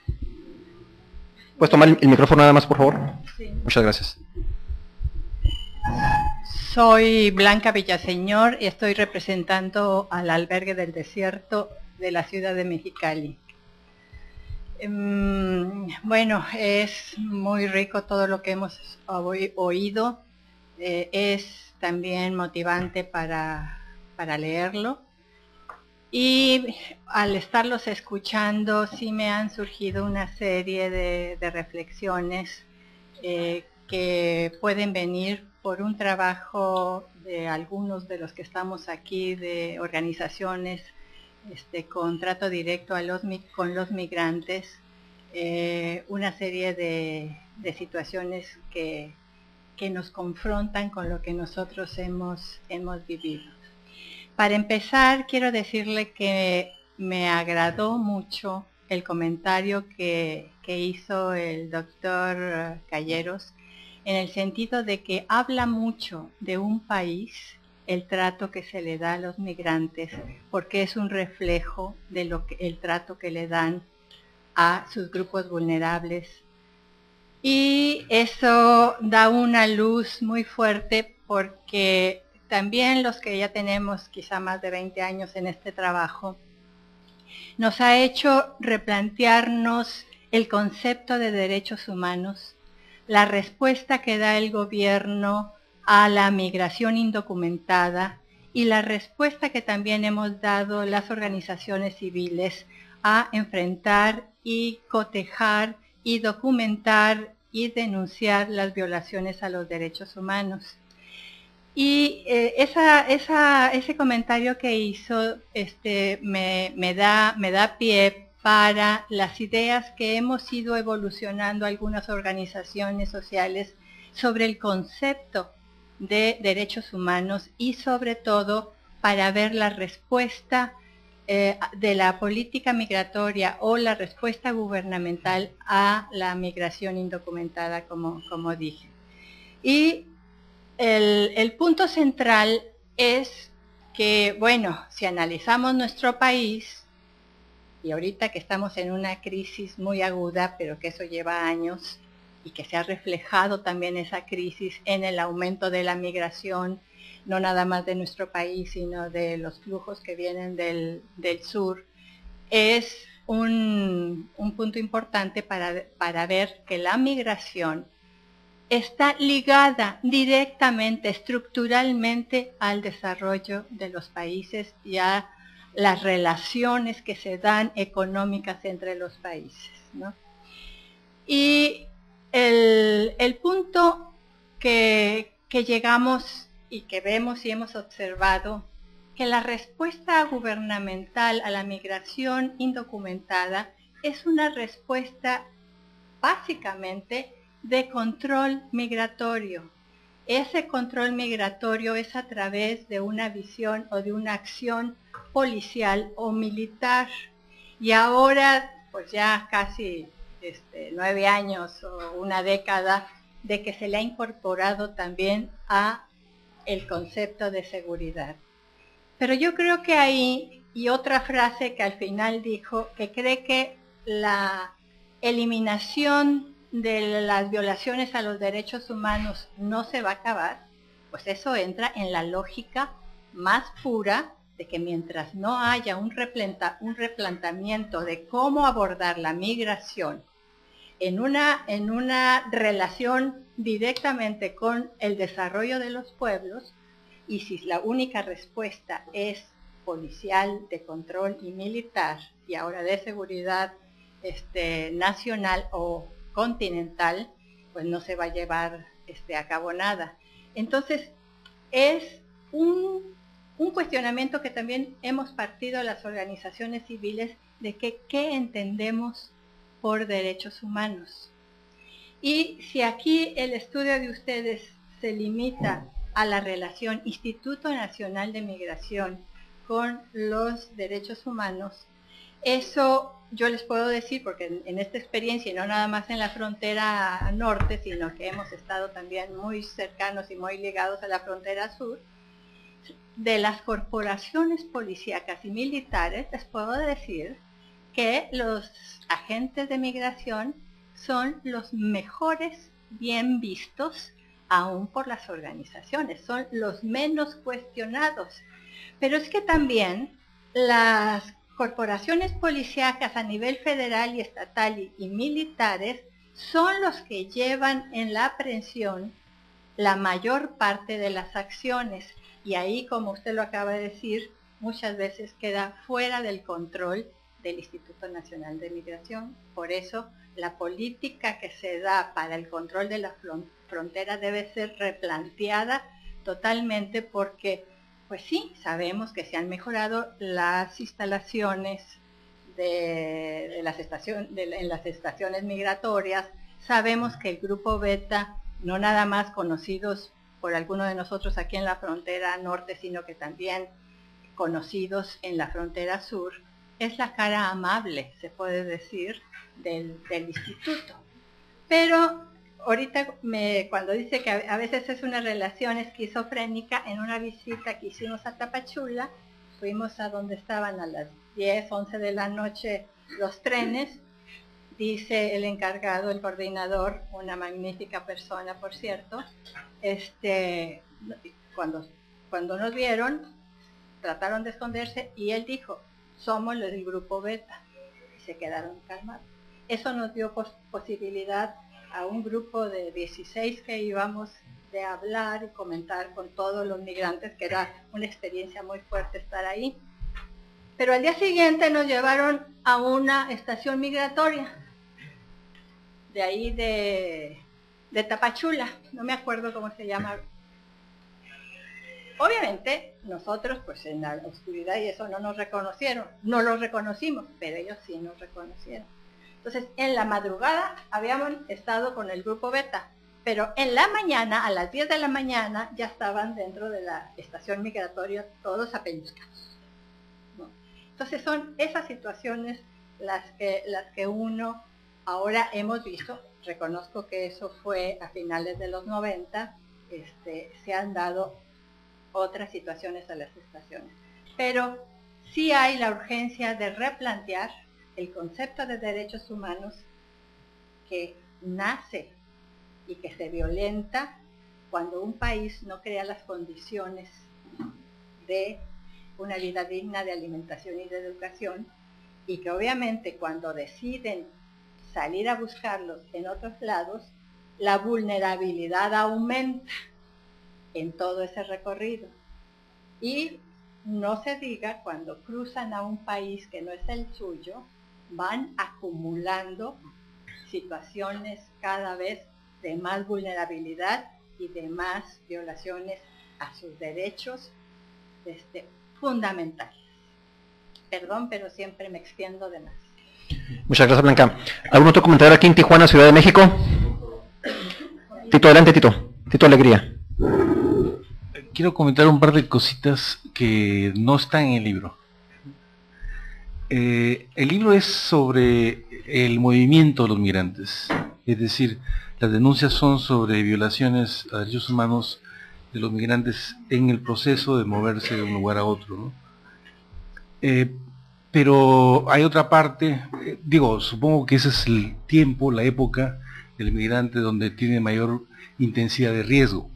¿Puedes tomar el micrófono nada más, por favor? Sí. Muchas gracias. Soy Blanca Villaseñor y estoy representando al Albergue del Desierto de la ciudad de Mexicali. Bueno, es muy rico todo lo que hemos oído. Es también motivante para leerlo. Y al estarlos escuchando, sí me han surgido una serie de reflexiones que pueden venir por un trabajo de algunos de los que estamos aquí, de organizaciones con trato directo con los migrantes, una serie de situaciones que nos confrontan con lo que nosotros hemos vivido. Para empezar, quiero decirle que me agradó mucho el comentario que hizo el doctor Calleros, en el sentido de que habla mucho de un país, el trato que se le da a los migrantes, porque es un reflejo de el trato que le dan a sus grupos vulnerables. Y eso da una luz muy fuerte porque también los que ya tenemos quizá más de 20 años en este trabajo, nos ha hecho replantearnos el concepto de derechos humanos, la respuesta que da el gobierno a la migración indocumentada y la respuesta que también hemos dado las organizaciones civiles a enfrentar y cotejar y documentar y denunciar las violaciones a los derechos humanos. Y ese comentario que hizo me da pie para las ideas que hemos ido evolucionando algunas organizaciones sociales sobre el concepto de derechos humanos y sobre todo para ver la respuesta de la política migratoria o la respuesta gubernamental a la migración indocumentada, como dije. Y el punto central es que, bueno, si analizamos nuestro país, y ahorita que estamos en una crisis muy aguda, pero que eso lleva años, y que se ha reflejado también esa crisis en el aumento de la migración, no nada más de nuestro país, sino de los flujos que vienen del sur, es un punto importante para ver que la migración está ligada directamente, estructuralmente al desarrollo de los países y a las relaciones que se dan económicas entre los países, ¿no? Y el punto que llegamos y que vemos y hemos observado, que la respuesta gubernamental a la migración indocumentada es una respuesta básicamente de control migratorio. Ese control migratorio es a través de una visión o de una acción policial o militar. Y ahora, pues ya casi 9 años o una década de que se le ha incorporado también a el concepto de seguridad. Pero yo creo que ahí, y otra frase que al final dijo, que cree que la eliminación de las violaciones a los derechos humanos no se va a acabar, pues eso entra en la lógica más pura de que mientras no haya un replanteamiento de cómo abordar la migración en una relación directamente con el desarrollo de los pueblos, y si la única respuesta es policial, de control y militar, y ahora de seguridad nacional o continental, pues no se va a llevar a cabo nada. Entonces, es un cuestionamiento que también hemos partido las organizaciones civiles de que qué entendemos por derechos humanos. Y si aquí el estudio de ustedes se limita a la relación Instituto Nacional de Migración con los derechos humanos, eso yo les puedo decir, porque en esta experiencia, y no nada más en la frontera norte, sino que hemos estado también muy cercanos y muy ligados a la frontera sur, de las corporaciones policíacas y militares, les puedo decir que los agentes de migración son los mejores bien vistos aún por las organizaciones, son los menos cuestionados. Pero es que también las corporaciones policíacas a nivel federal y estatal y militares son los que llevan en la aprehensión la mayor parte de las acciones. Y ahí, como usted lo acaba de decir, muchas veces queda fuera del control del Instituto Nacional de Migración. Por eso, la política que se da para el control de la frontera debe ser replanteada totalmente, porque, pues sí, sabemos que se han mejorado las instalaciones en las estaciones migratorias. Sabemos que el Grupo Beta, no nada más conocidos por algunos de nosotros aquí en la frontera norte, sino que también conocidos en la frontera sur, es la cara amable, se puede decir, del instituto. Pero ahorita cuando dice que a veces es una relación esquizofrénica, en una visita que hicimos a Tapachula, fuimos a donde estaban a las 10, 11 de la noche los trenes. Dice el encargado, el coordinador, una magnífica persona, por cierto, cuando nos vieron, trataron de esconderse y él dijo, somos los del Grupo Beta, y se quedaron calmados. Eso nos dio posibilidad a un grupo de 16 que íbamos de hablar y comentar con todos los migrantes, que era una experiencia muy fuerte estar ahí. Pero al día siguiente nos llevaron a una estación migratoria, de ahí de Tapachula, no me acuerdo cómo se llama. Obviamente nosotros pues en la oscuridad y eso no nos reconocieron, no los reconocimos, pero ellos sí nos reconocieron. Entonces en la madrugada habíamos estado con el grupo Beta, pero en la mañana, a las 10 de la mañana, ya estaban dentro de la estación migratoria todos apeñuscados, ¿no? Entonces son esas situaciones las que uno ahora hemos visto. Reconozco que eso fue a finales de los 90, se han dado otras situaciones a las estaciones. Pero sí hay la urgencia de replantear el concepto de derechos humanos que nace y que se violenta cuando un país no crea las condiciones de una vida digna de alimentación y de educación, y que obviamente cuando deciden salir a buscarlos en otros lados, la vulnerabilidad aumenta en todo ese recorrido. Y no se diga cuando cruzan a un país que no es el suyo, van acumulando situaciones cada vez de más vulnerabilidad y de más violaciones a sus derechos fundamentales. Perdón, pero siempre me extiendo de más. Muchas gracias, Blanca. ¿Algún otro comentario aquí en Tijuana, Ciudad de México? Tito, adelante, Tito. Tito Alegría. Quiero comentar un par de cositas que no están en el libro. El libro es sobre el movimiento de los migrantes, es decir, las denuncias son sobre violaciones a derechos humanos de los migrantes en el proceso de moverse de un lugar a otro, ¿no? Pero hay otra parte, supongo que ese es el tiempo, la época del migrante donde tiene mayor intensidad de riesgo.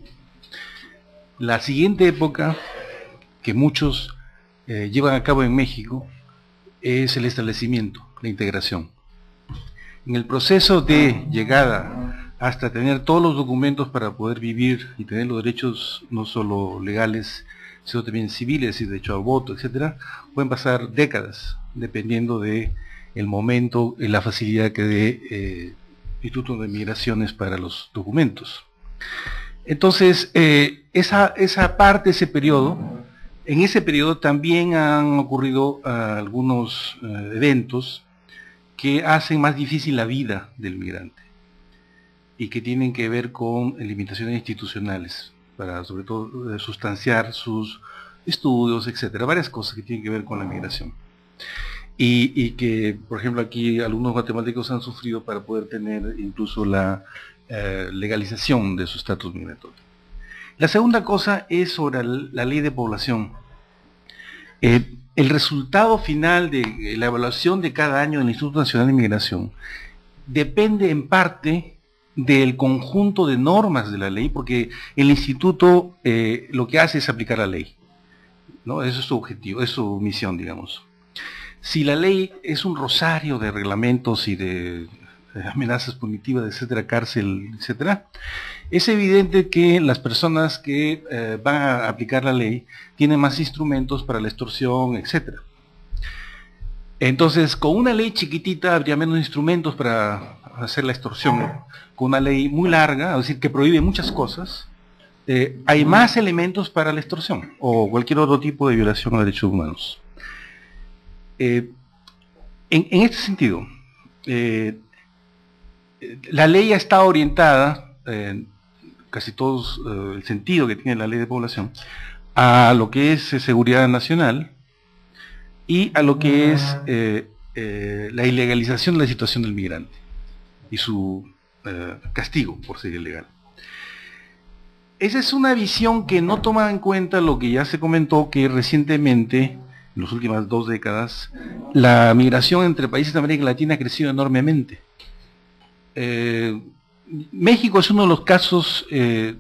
La siguiente época que muchos llevan a cabo en México es el establecimiento, la integración. En el proceso de llegada hasta tener todos los documentos para poder vivir y tener los derechos no solo legales, sino también civiles y derecho al voto, etcétera, pueden pasar décadas, dependiendo de el momento y la facilidad que dé Instituto de Migraciones para los documentos. Entonces, esa parte, ese periodo, en ese periodo también han ocurrido algunos eventos que hacen más difícil la vida del migrante y que tienen que ver con limitaciones institucionales para sobre todo sustanciar sus estudios, etcétera, varias cosas que tienen que ver con la migración y que, por ejemplo, aquí algunos guatemaltecos han sufrido para poder tener incluso la legalización de su estatus migratorio. La segunda cosa es sobre la ley de población. El resultado final de la evaluación de cada año del Instituto Nacional de Migración depende en parte del conjunto de normas de la ley, porque el instituto lo que hace es aplicar la ley, ¿no? Eso es su objetivo, es su misión, digamos. Si la ley es un rosario de reglamentos y de amenazas punitivas, etcétera, cárcel, etcétera, es evidente que las personas que van a aplicar la ley tienen más instrumentos para la extorsión, etcétera. Entonces, con una ley chiquitita habría menos instrumentos para hacer la extorsión. Con una ley muy larga, es decir, que prohíbe muchas cosas, hay más elementos para la extorsión o cualquier otro tipo de violación a derechos humanos. En este sentido, la ley está orientada, casi todos el sentido que tiene la ley de población, a lo que es seguridad nacional y a lo que es la ilegalización de la situación del migrante y su castigo por ser ilegal. Esa es una visión que no toma en cuenta lo que ya se comentó, que recientemente, en las últimas 2 décadas, la migración entre países de América Latina ha crecido enormemente. México es uno de los casos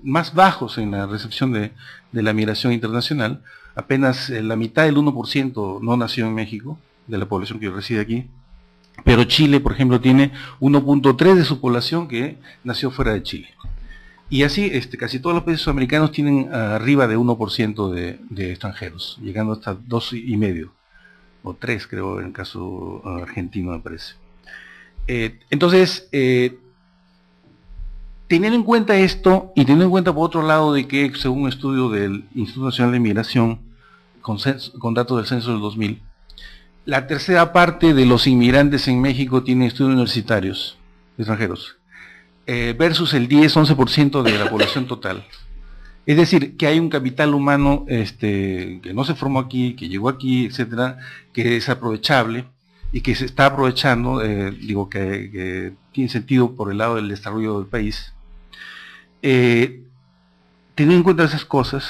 más bajos en la recepción de la migración internacional. Apenas la mitad del 1% no nació en México, de la población que reside aquí. Pero Chile, por ejemplo, tiene 1.3 de su población que nació fuera de Chile. Y así casi todos los países sudamericanos tienen arriba de 1% de extranjeros, llegando hasta 2,5%. o 3 creo en el caso argentino me parece. Entonces, teniendo en cuenta esto, y teniendo en cuenta por otro lado de que según un estudio del Instituto Nacional de Migración, con datos del censo del 2000, la tercera parte de los inmigrantes en México tienen estudios universitarios extranjeros, versus el 10-11% de la población total. Es decir, que hay un capital humano que no se formó aquí, que llegó aquí, etcétera, que es aprovechable y que se está aprovechando, digo que tiene sentido por el lado del desarrollo del país. Teniendo en cuenta esas cosas,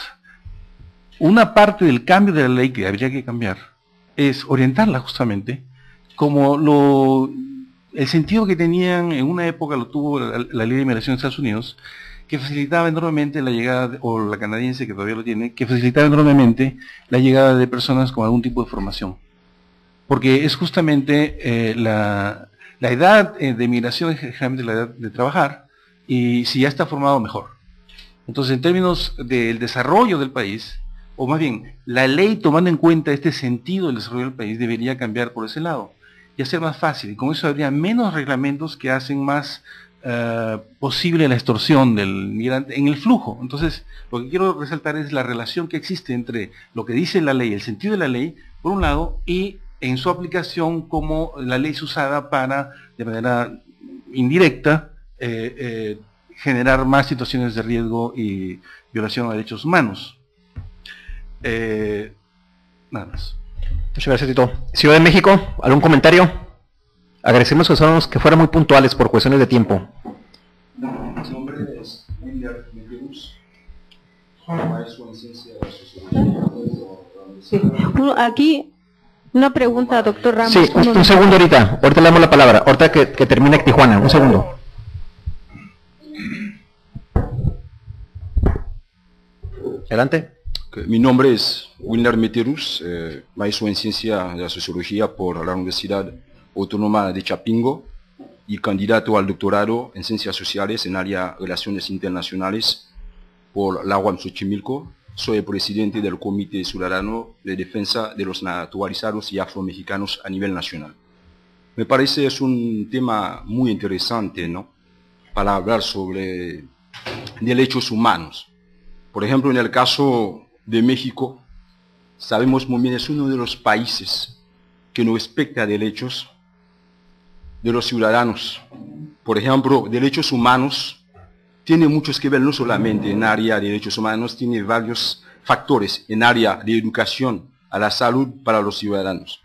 una parte del cambio de la ley que habría que cambiar es orientarla justamente como el sentido que tenían en una época lo tuvo la ley de inmigración de Estados Unidos, que facilitaba enormemente la llegada, o la canadiense que todavía lo tiene, que facilitaba enormemente la llegada de personas con algún tipo de formación. Porque es justamente la edad de migración es generalmente la edad de trabajar, y si ya está formado, mejor. Entonces, en términos del desarrollo del país, o más bien, la ley tomando en cuenta este sentido del desarrollo del país debería cambiar por ese lado y hacer más fácil, y con eso habría menos reglamentos que hacen más posible la extorsión del migrante en el flujo. Entonces, lo que quiero resaltar es la relación que existe entre lo que dice la ley, el sentido de la ley, por un lado, y en su aplicación como la ley es usada para, de manera indirecta, generar más situaciones de riesgo y violación a derechos humanos. Nada más. Muchas gracias, Tito. Ciudad de México, ¿algún comentario? Agradecemos que fueran muy puntuales por cuestiones de tiempo. Mi nombre es William Metirus, maestro en ciencia de la sociología. Sí. Aquí una pregunta, doctor Ramos. Sí, un segundo ahorita le damos la palabra, ahorita que termine Tijuana, un segundo. Adelante. Mi nombre es Wilner Meterus, maestro en ciencia de la sociología por la Universidad Autónoma de Chapingo y candidato al doctorado en ciencias sociales en área relaciones internacionales por la UAM Xochimilco. Soy el presidente del Comité Ciudadano de Defensa de los Naturalizados y Afromexicanos a nivel nacional. Me parece es un tema muy interesante, ¿no?, para hablar sobre derechos humanos. Por ejemplo, en el caso de México, sabemos muy bien, es uno de los países que no respeta derechos de los ciudadanos. Por ejemplo, derechos humanos tiene muchos que ver, no solamente en área de derechos humanos, tiene varios factores en área de educación, a la salud para los ciudadanos.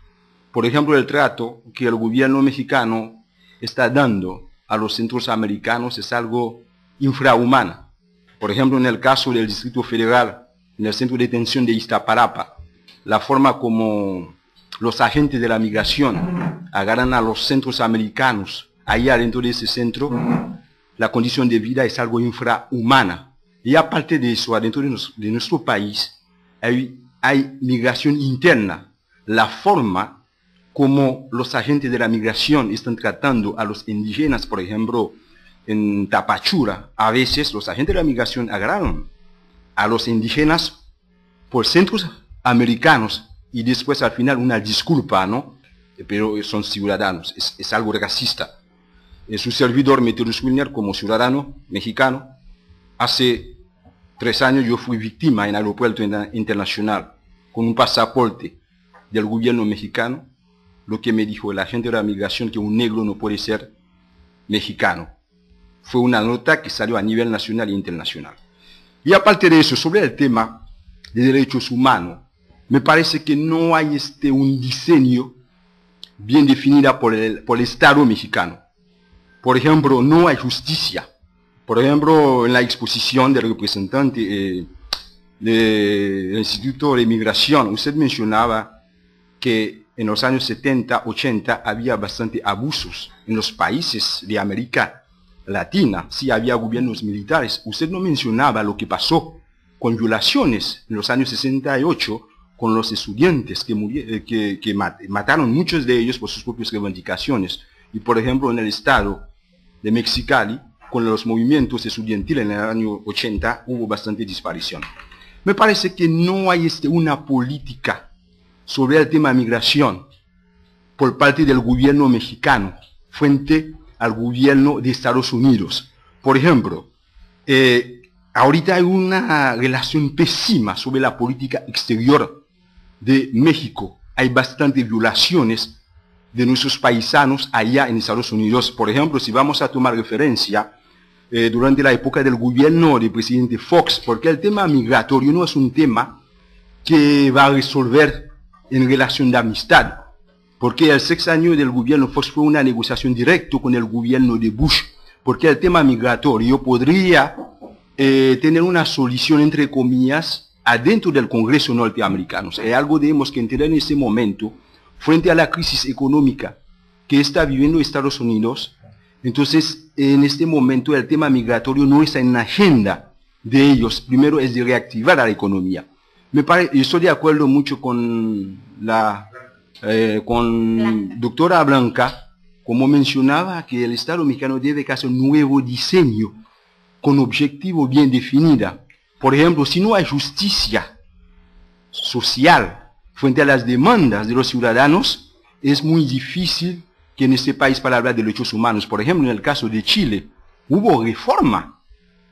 Por ejemplo, el trato que el gobierno mexicano está dando a los centroamericanos es algo infrahumano. Por ejemplo, en el caso del Distrito Federal, en el centro de detención de Iztapalapa, la forma como los agentes de la migración agarran a los centroamericanos allá dentro de ese centro, la condición de vida es algo infrahumana. Y aparte de eso, adentro de nuestro país, hay migración interna. La forma como los agentes de la migración están tratando a los indígenas, por ejemplo, en Tapachula, a veces los agentes de la migración agarran a los indígenas por centros americanos y después al final una disculpa, ¿no? Pero son ciudadanos, es algo racista. Su servidor Meterus Wilner, como ciudadano mexicano, hace 3 años yo fui víctima en el aeropuerto internacional con un pasaporte del gobierno mexicano, lo que me dijo el agente de la migración que un negro no puede ser mexicano. Fue una nota que salió a nivel nacional e internacional. Y aparte de eso, sobre el tema de derechos humanos, me parece que no hay un diseño bien definido por el Estado mexicano. Por ejemplo, no hay justicia. Por ejemplo, en la exposición del representante del Instituto de Migración, usted mencionaba que en los años 70, 80 había bastante abusos en los países de América Latina. Sí, había gobiernos militares. Usted no mencionaba lo que pasó con violaciones en los años 68 con los estudiantes que mataron muchos de ellos por sus propias reivindicaciones. Y por ejemplo, en el estado de Mexicali, con los movimientos estudiantiles en el año 80, hubo bastante disparición. Me parece que no hay una política sobre el tema migración por parte del gobierno mexicano frente al gobierno de Estados Unidos. Por ejemplo, ahorita hay una relación pésima sobre la política exterior de México. Hay bastantes violaciones de nuestros paisanos allá en Estados Unidos. Por ejemplo, si vamos a tomar referencia durante la época del gobierno del presidente Fox, porque el tema migratorio no es un tema que va a resolver en relación de amistad, porque el sexenio del gobierno Fox fue una negociación directa con el gobierno de Bush, porque el tema migratorio podría tener una solución, entre comillas, adentro del Congreso norteamericano. Es algo que tenemos que entender en este momento, frente a la crisis económica que está viviendo Estados Unidos. Entonces, en este momento el tema migratorio no está en la agenda de ellos. Primero es de reactivar a la economía. Yo estoy de acuerdo mucho con la doctora Blanca, como mencionaba, que el Estado mexicano debe hacer un nuevo diseño con objetivo bien definido. Por ejemplo, si no hay justicia social frente a las demandas de los ciudadanos, es muy difícil que en este país para hablar de derechos humanos. Por ejemplo, en el caso de Chile, hubo reforma.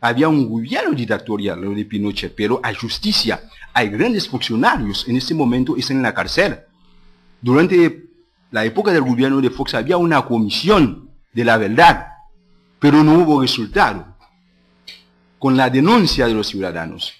Había un gobierno dictatorial, lo de Pinochet, pero hay justicia. Hay grandes funcionarios, en este momento están en la cárcel. Durante la época del gobierno de Fox había una comisión de la verdad, pero no hubo resultado con la denuncia de los ciudadanos.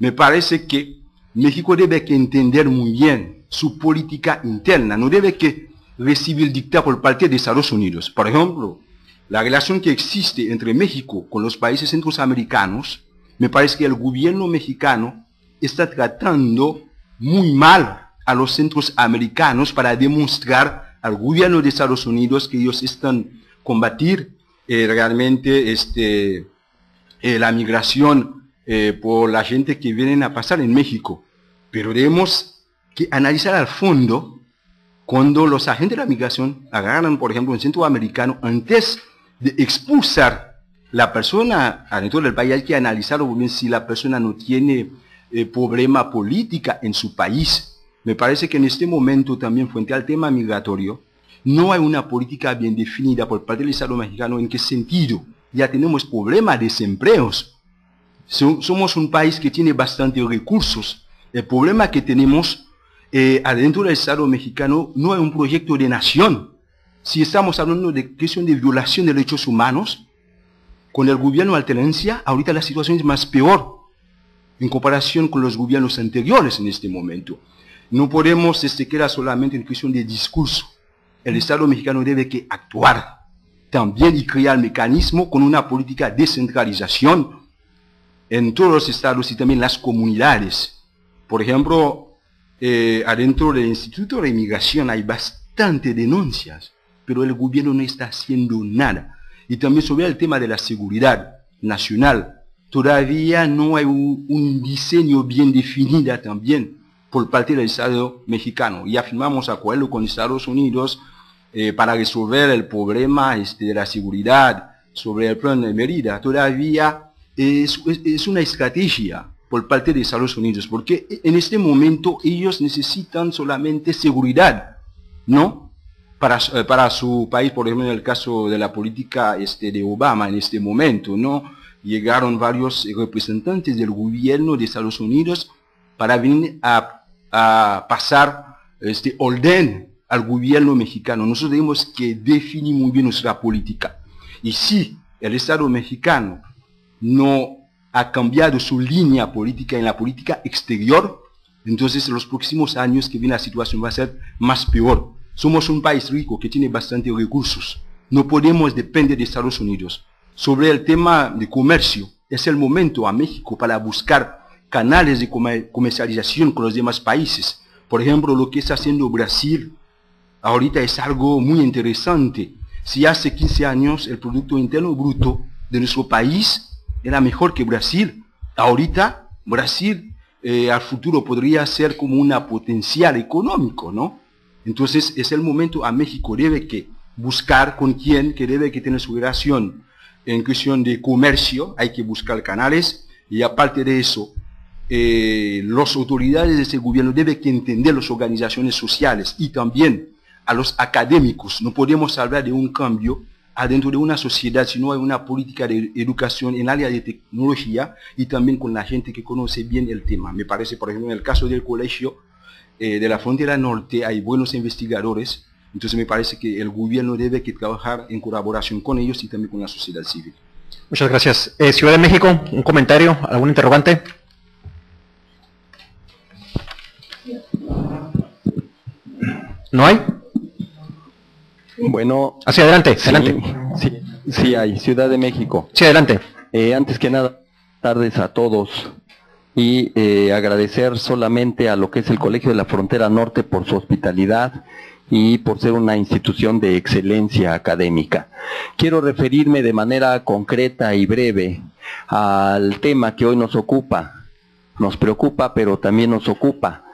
Me parece que México debe que entender muy bien su política interna, no debe que recibir dictado por parte de Estados Unidos. Por ejemplo, la relación que existe entre México con los países centroamericanos, me parece que el gobierno mexicano está tratando muy mal a los centroamericanos para demostrar al gobierno de Estados Unidos que ellos están combatir realmente la migración por la gente que vienen a pasar en México. Pero tenemos que analizar al fondo cuando los agentes de la migración agarran, por ejemplo, un centroamericano, antes de expulsar la persona adentro del país, hay que analizar bien si la persona no tiene problema política en su país. Me parece que en este momento también, frente al tema migratorio, no hay una política bien definida por parte del Estado mexicano. ¿En qué sentido? Ya tenemos problemas de desempleos. Somos un país que tiene bastantes recursos. El problema que tenemos adentro del Estado mexicano no es un proyecto de nación. Si estamos hablando de cuestión de violación de derechos humanos, con el gobierno de alternancia, ahorita la situación es más peor en comparación con los gobiernos anteriores en este momento. No podemos quedar solamente en cuestión de discurso. El Estado mexicano debe que actuar también y crear mecanismos con una política de descentralización en todos los estados y también las comunidades. Por ejemplo, adentro del Instituto de Inmigración hay bastantes denuncias, pero el gobierno no está haciendo nada. Y también sobre el tema de la seguridad nacional, todavía no hay un diseño bien definido también por parte del Estado mexicano. Ya firmamos acuerdo con Estados Unidos para resolver el problema de la seguridad sobre el plan de Mérida. Todavía es una estrategia por parte de Estados Unidos, porque en este momento ellos necesitan solamente seguridad, ¿no? Para su país. Por ejemplo, en el caso de la política de Obama en este momento, ¿no? Llegaron varios representantes del gobierno de Estados Unidos para venir a pasar orden al gobierno mexicano. Nosotros tenemos que definir muy bien nuestra política. Y si el Estado mexicano no ha cambiado su línea política en la política exterior, entonces en los próximos años que viene la situación va a ser más peor. Somos un país rico que tiene bastantes recursos. No podemos depender de Estados Unidos. Sobre el tema de comercio, es el momento a México para buscar canales de comercialización con los demás países. Por ejemplo, lo que está haciendo Brasil ahorita es algo muy interesante. Si hace 15 años el Producto Interno Bruto de nuestro país era mejor que Brasil, ahorita Brasil al futuro podría ser como una potencial económico, ¿no? Entonces es el momento a México debe que buscar con quién, que debe que tener su relación en cuestión de comercio, hay que buscar canales. Y aparte de eso, las autoridades de ese gobierno deben que entender las organizaciones sociales y también a los académicos. No podemos hablar de un cambio adentro de una sociedad, sino hay una política de educación en el área de tecnología y también con la gente que conoce bien el tema. Me parece, por ejemplo, en el caso del colegio de la frontera norte hay buenos investigadores, entonces me parece que el gobierno debe que trabajar en colaboración con ellos y también con la sociedad civil. Muchas gracias. Ciudad de México, un comentario, algún interrogante. ¿No hay? Bueno. Hacia adelante, Sí, adelante. sí hay, Ciudad de México. Sí, adelante. Antes que nada, tardes a todos y agradecer solamente a lo que es el Colegio de la Frontera Norte por su hospitalidad y por ser una institución de excelencia académica. Quiero referirme de manera concreta y breve al tema que hoy nos ocupa. Nos preocupa, pero también nos ocupa.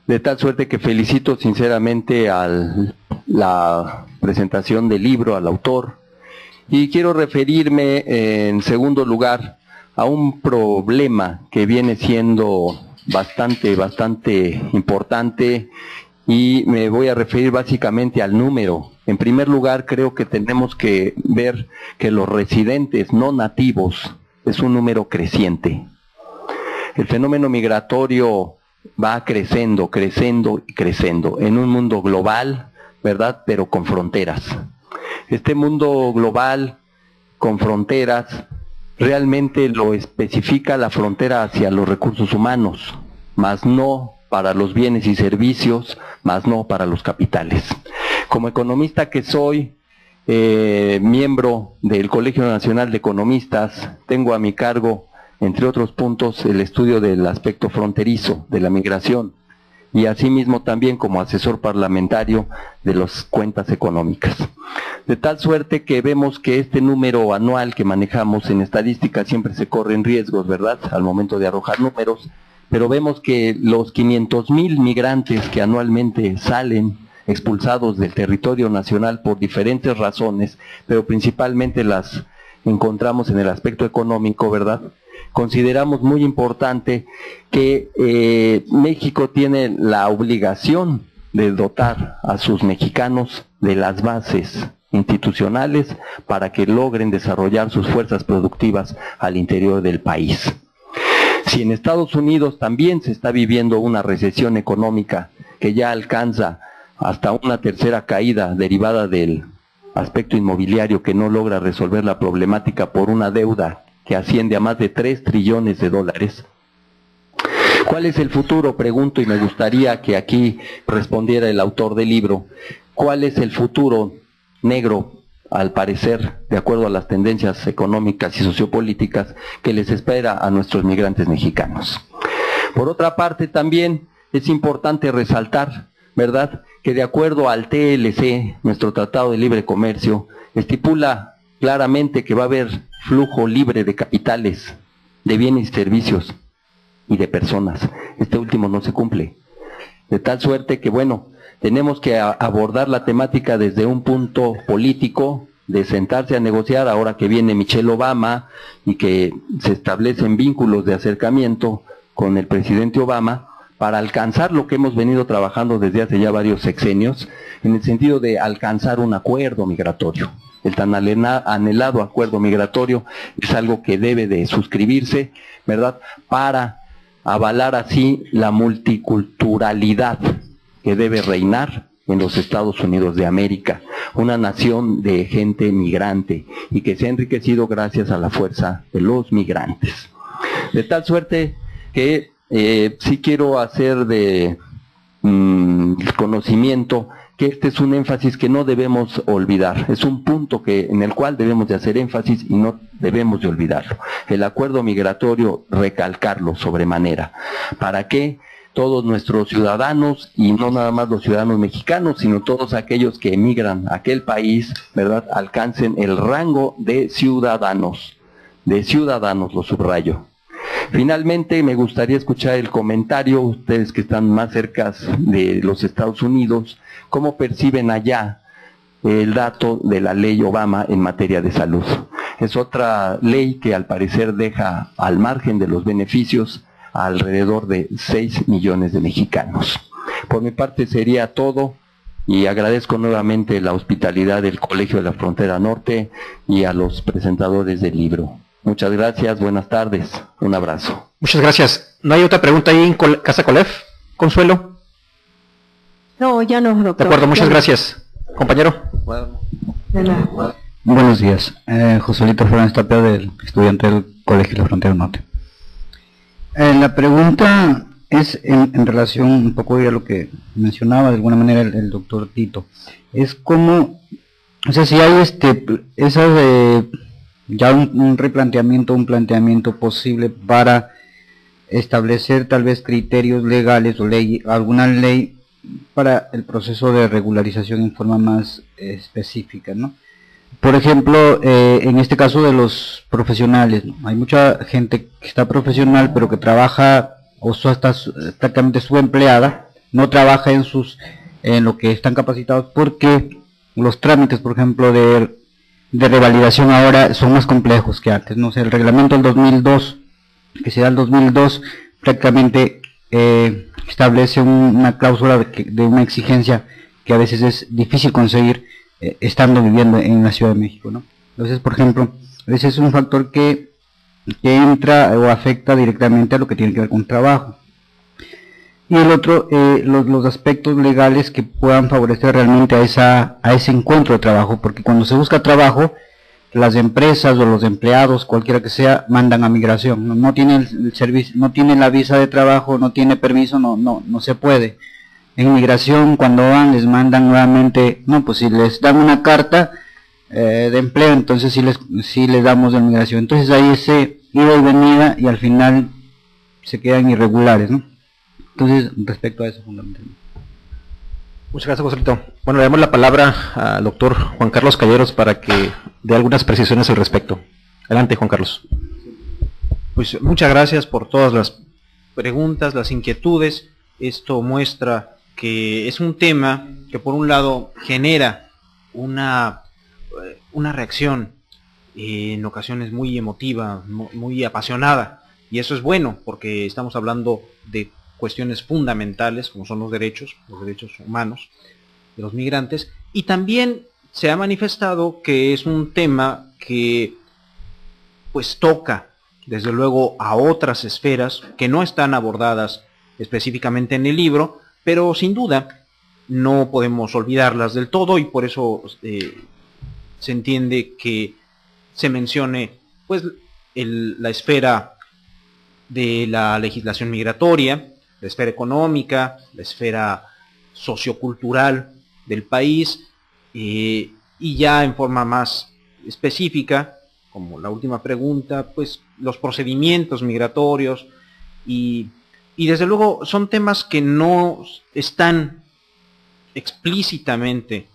De tal suerte que felicito sinceramente a la presentación del libro, al autor, y quiero referirme en segundo lugar a un problema que viene siendo bastante importante, y me voy a referir básicamente al número. En primer lugar, creo que tenemos que ver que los residentes no nativos es un número creciente. El fenómeno migratorio va creciendo en un mundo global, ¿verdad? Pero con fronteras. Este mundo global con fronteras realmente lo especifica la frontera hacia los recursos humanos, más no para los bienes y servicios, más no para los capitales. Como economista que soy, miembro del Colegio Nacional de Economistas, tengo a mi cargo, entre otros puntos, el estudio del aspecto fronterizo de la migración y asimismo también como asesor parlamentario de las cuentas económicas. De tal suerte que vemos que este número anual que manejamos en estadística siempre se corren riesgos, ¿verdad?, al momento de arrojar números, pero vemos que los 500,000 migrantes que anualmente salen expulsados del territorio nacional por diferentes razones, pero principalmente las encontramos en el aspecto económico, ¿verdad?, consideramos muy importante que México tiene la obligación de dotar a sus mexicanos de las bases institucionales para que logren desarrollar sus fuerzas productivas al interior del país. Si en Estados Unidos también se está viviendo una recesión económica que ya alcanza hasta una tercera caída derivada del aspecto inmobiliario que no logra resolver la problemática por una deuda que asciende a más de 3 trillones de dólares. ¿Cuál es el futuro? Pregunto, y me gustaría que aquí respondiera el autor del libro. ¿Cuál es el futuro negro, al parecer, de acuerdo a las tendencias económicas y sociopolíticas, que les espera a nuestros migrantes mexicanos? Por otra parte, también es importante resaltar, ¿verdad?, que de acuerdo al TLC, nuestro Tratado de Libre Comercio, estipula claramente que va a haber flujo libre de capitales, de bienes y servicios y de personas. Este último no se cumple. De tal suerte que, bueno, tenemos que abordar la temática desde un punto político, de sentarse a negociar ahora que viene Michelle Obama y que se establecen vínculos de acercamiento con el presidente Obama para alcanzar lo que hemos venido trabajando desde hace ya varios sexenios, en el sentido de alcanzar un acuerdo migratorio. El tan anhelado acuerdo migratorio es algo que debe de suscribirse, ¿verdad?, para avalar así la multiculturalidad que debe reinar en los Estados Unidos de América, una nación de gente migrante y que se ha enriquecido gracias a la fuerza de los migrantes. De tal suerte que sí quiero hacer de conocimiento que este es un énfasis que no debemos olvidar, es un punto en el cual debemos de hacer énfasis y no debemos de olvidarlo. El acuerdo migratorio, recalcarlo sobremanera, para que todos nuestros ciudadanos, y no nada más los ciudadanos mexicanos, sino todos aquellos que emigran a aquel país, ¿verdad?, alcancen el rango de ciudadanos, lo subrayo. Finalmente, me gustaría escuchar el comentario, ustedes que están más cerca de los Estados Unidos, cómo perciben allá el dato de la ley Obama en materia de salud. Es otra ley que al parecer deja al margen de los beneficios a alrededor de 6 millones de mexicanos. Por mi parte sería todo y agradezco nuevamente la hospitalidad del Colegio de la Frontera Norte y a los presentadores del libro. Muchas gracias, buenas tardes, un abrazo. Muchas gracias. ¿No hay otra pregunta ahí en Casa Colef? Consuelo. No, ya no, doctor. De acuerdo, muchas gracias. Compañero. Buenos días. Joselito Fernández Tapia, del estudiante del Colegio de la Frontera Norte. La pregunta es en relación un poco a lo que mencionaba de alguna manera el doctor Tito. Es como, o sea, si hay ya un replanteamiento, un planteamiento posible para establecer tal vez criterios legales o alguna ley para el proceso de regularización en forma más específica, ¿no? Por ejemplo, en este caso de los profesionales, ¿no? Hay mucha gente que está profesional pero que trabaja o está prácticamente subempleada, no trabaja en lo que están capacitados porque los trámites, por ejemplo, de revalidación ahora son más complejos que antes. No sé, el reglamento del 2002, que se da el 2002, prácticamente establece una cláusula de una exigencia que a veces es difícil conseguir viviendo en la Ciudad de México, ¿no? Entonces, por ejemplo, a veces es un factor que entra o afecta directamente a lo que tiene que ver con trabajo. Y el otro, los aspectos legales que puedan favorecer realmente a ese encuentro de trabajo, porque cuando se busca trabajo, las empresas o los empleados, cualquiera que sea, mandan a migración. No tiene el servicio, no tiene la visa de trabajo, no tiene permiso, no se puede. En migración, cuando van, les mandan nuevamente, no, pues si les dan una carta de empleo, entonces sí les damos de migración. Entonces hay ese ida y venida y al final se quedan irregulares, ¿no? Entonces, respecto a eso, fundamentalmente. Muchas gracias, Joselito. Bueno, le damos la palabra al doctor Juan Carlos Calleros para que dé algunas precisiones al respecto. Adelante, Juan Carlos. Pues muchas gracias por todas las preguntas, las inquietudes. Esto muestra que es un tema que por un lado genera una reacción en ocasiones muy emotiva, muy apasionada, y eso es bueno porque estamos hablando de cuestiones fundamentales como son los derechos humanos de los migrantes, y también se ha manifestado que es un tema que pues toca desde luego a otras esferas que no están abordadas específicamente en el libro, pero sin duda no podemos olvidarlas del todo, y por eso se entiende que se mencione pues la esfera de la legislación migratoria, la esfera económica, la esfera sociocultural del país, y ya en forma más específica, como la última pregunta, pues los procedimientos migratorios, y desde luego son temas que no están explícitamente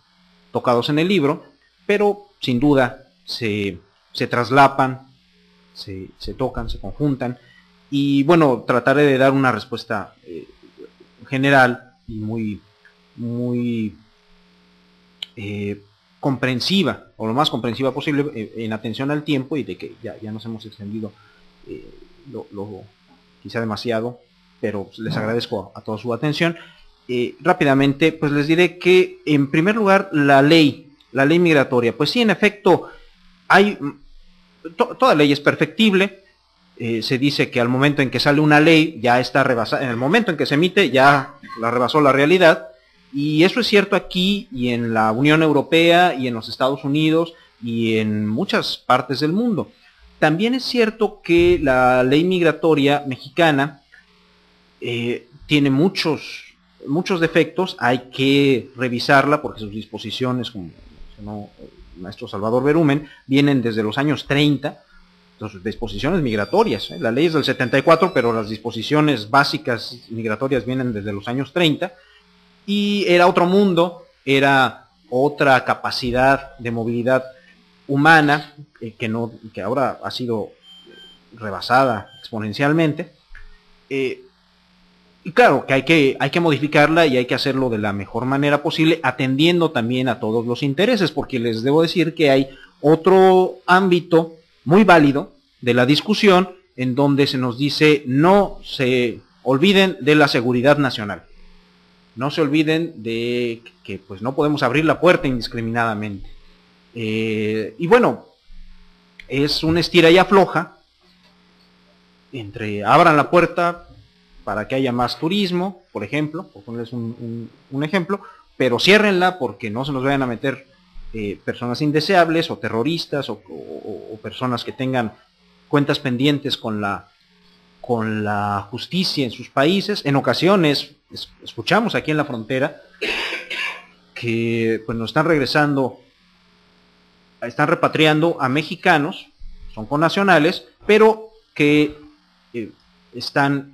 tocados en el libro, pero sin duda se traslapan, se tocan, se conjuntan, y bueno, trataré de dar una respuesta general y muy comprensiva, o lo más comprensiva posible, en atención al tiempo, y de que ya nos hemos extendido quizá demasiado, pero les agradezco a toda su atención. Rápidamente, pues les diré que, en primer lugar, la ley migratoria, pues sí, en efecto, toda ley es perfectible. Se dice que al momento en que sale una ley ya está rebasada, en el momento en que se emite ya la rebasó la realidad, y eso es cierto aquí y en la Unión Europea y en los Estados Unidos y en muchas partes del mundo. También es cierto que la ley migratoria mexicana tiene muchos defectos, hay que revisarla porque sus disposiciones, como mencionó el maestro Salvador Berumen, vienen desde los años 30, sus disposiciones migratorias. La ley es del 74, pero las disposiciones básicas migratorias vienen desde los años 30, y era otro mundo, era otra capacidad de movilidad humana que ahora ha sido rebasada exponencialmente. Y claro, que hay que modificarla y hay que hacerlo de la mejor manera posible, atendiendo también a todos los intereses, porque les debo decir que hay otro ámbito muy válido de la discusión, en donde se nos dice no se olviden de la seguridad nacional. No se olviden de que pues no podemos abrir la puerta indiscriminadamente. Y bueno, es una estira y afloja entre abran la puerta para que haya más turismo, por ejemplo, por ponerles un ejemplo, pero ciérrenla porque no se nos vayan a meter personas indeseables o terroristas o personas que tengan cuentas pendientes con la justicia en sus países. En ocasiones escuchamos aquí en la frontera que pues nos están repatriando a mexicanos, son connacionales, pero que están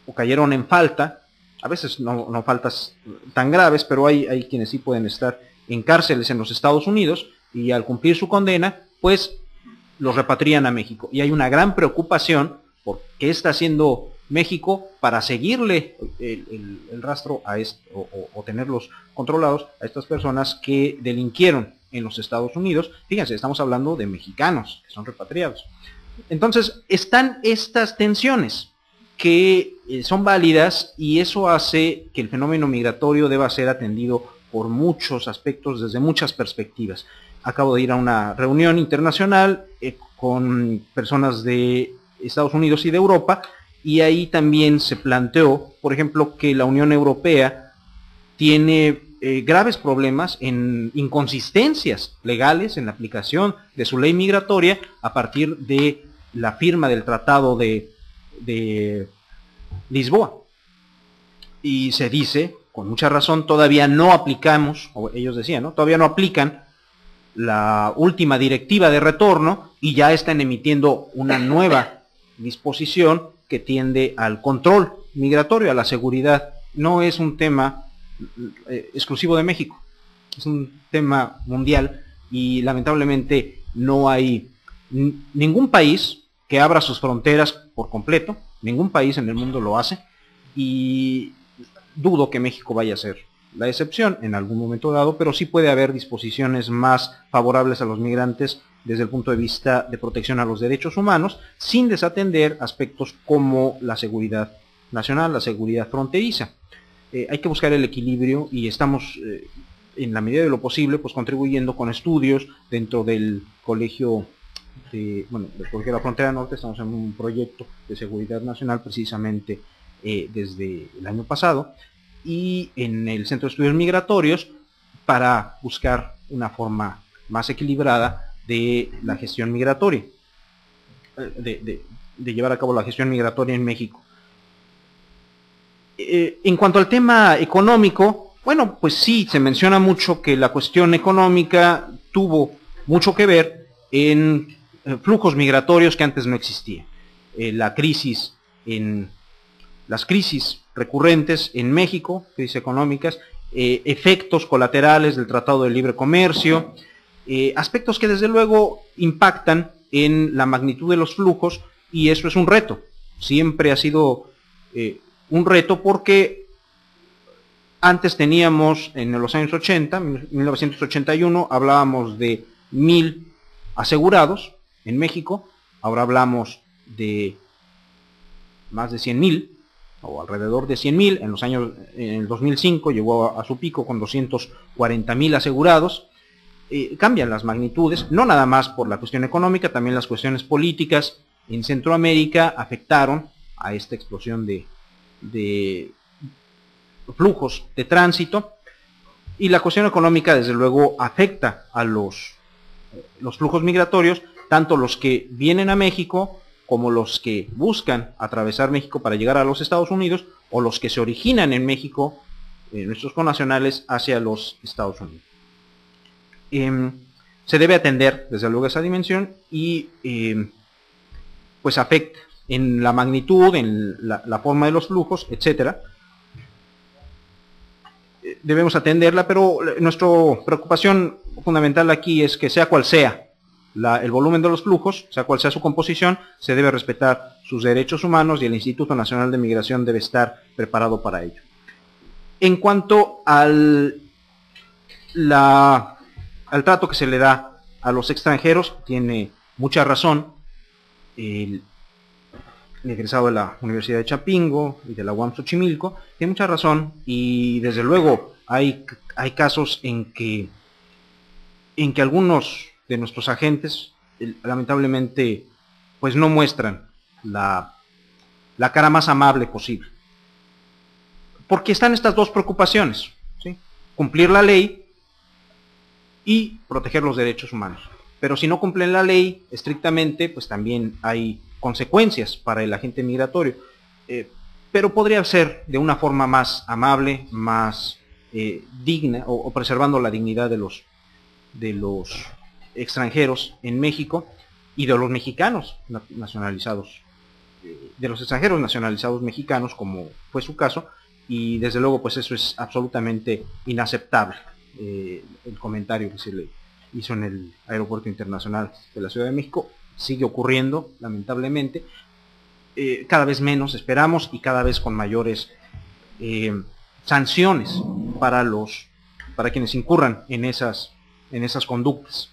o cayeron en falta, a veces no faltas tan graves, pero hay quienes sí pueden estar en cárceles en los Estados Unidos, y al cumplir su condena, pues los repatrian a México. Y hay una gran preocupación por qué está haciendo México para seguirle el rastro a o tenerlos controlados a estas personas que delinquieron en los Estados Unidos. Fíjense, estamos hablando de mexicanos que son repatriados. Entonces, están estas tensiones que son válidas, y eso hace que el fenómeno migratorio deba ser atendido por muchos aspectos, desde muchas perspectivas. Acabo de ir a una reunión internacional con personas de Estados Unidos y de Europa, y ahí también se planteó, por ejemplo, que la Unión Europea tiene graves problemas en inconsistencias legales en la aplicación de su ley migratoria a partir de la firma del Tratado de Lisboa. Y se dice, con mucha razón, todavía no aplicamos, o ellos decían, ¿no?, todavía no aplican la última directiva de retorno, y ya están emitiendo una nueva disposición que tiende al control migratorio, a la seguridad. No es un tema exclusivo de México, es un tema mundial, y lamentablemente no hay ningún país que abra sus fronteras por completo. Ningún país en el mundo lo hace, y dudo que México vaya a ser la excepción en algún momento dado, pero sí puede haber disposiciones más favorables a los migrantes desde el punto de vista de protección a los derechos humanos, sin desatender aspectos como la seguridad nacional, la seguridad fronteriza. Hay que buscar el equilibrio, y estamos en la medida de lo posible pues contribuyendo con estudios dentro del colegio del Colegio de la Frontera Norte. Estamos en un proyecto de seguridad nacional precisamente desde el año pasado, y en el Centro de Estudios Migratorios, para buscar una forma más equilibrada de la gestión migratoria, de llevar a cabo la gestión migratoria en México. En cuanto al tema económico, bueno, pues sí, se menciona mucho que la cuestión económica tuvo mucho que ver en flujos migratorios que antes no existían. Las crisis recurrentes en México, crisis económicas, efectos colaterales del Tratado de Libre Comercio, aspectos que desde luego impactan en la magnitud de los flujos, y eso es un reto. Siempre ha sido un reto, porque antes teníamos, en los años 80, 1981, hablábamos de 1000 asegurados en México. Ahora hablamos de más de 100,000, o alrededor de 100,000. En el 2005 llegó a su pico con 240,000 asegurados. Cambian las magnitudes, no nada más por la cuestión económica, también las cuestiones políticas en Centroamérica afectaron a esta explosión de flujos de tránsito, y la cuestión económica desde luego afecta a los flujos migratorios, tanto los que vienen a México como los que buscan atravesar México para llegar a los Estados Unidos, o los que se originan en México, nuestros connacionales, hacia los Estados Unidos. Se debe atender desde luego esa dimensión, y pues afecta en la magnitud, en la forma de los flujos, etcétera. Debemos atenderla, pero nuestra preocupación fundamental aquí es que, sea cual sea el volumen de los flujos, sea cual sea su composición, se debe respetar sus derechos humanos, y el Instituto Nacional de Migración debe estar preparado para ello. En cuanto al trato que se le da a los extranjeros, tiene mucha razón el egresado de la Universidad de Chapingo y de la UAM Xochimilco, tiene mucha razón, y desde luego hay casos en que algunos de nuestros agentes lamentablemente pues no muestran la cara más amable posible. Porque están estas dos preocupaciones, ¿sí? Cumplir la ley y proteger los derechos humanos. Pero si no cumplen la ley estrictamente, pues también hay consecuencias para el agente migratorio. Pero podría ser de una forma más amable, más digna, o preservando la dignidad de los extranjeros en México y de los mexicanos nacionalizados, de los extranjeros nacionalizados mexicanos, como fue su caso, y desde luego pues eso es absolutamente inaceptable. El comentario que se le hizo en el Aeropuerto Internacional de la Ciudad de México sigue ocurriendo, lamentablemente, cada vez menos esperamos, y cada vez con mayores sanciones para quienes incurran en esas conductas.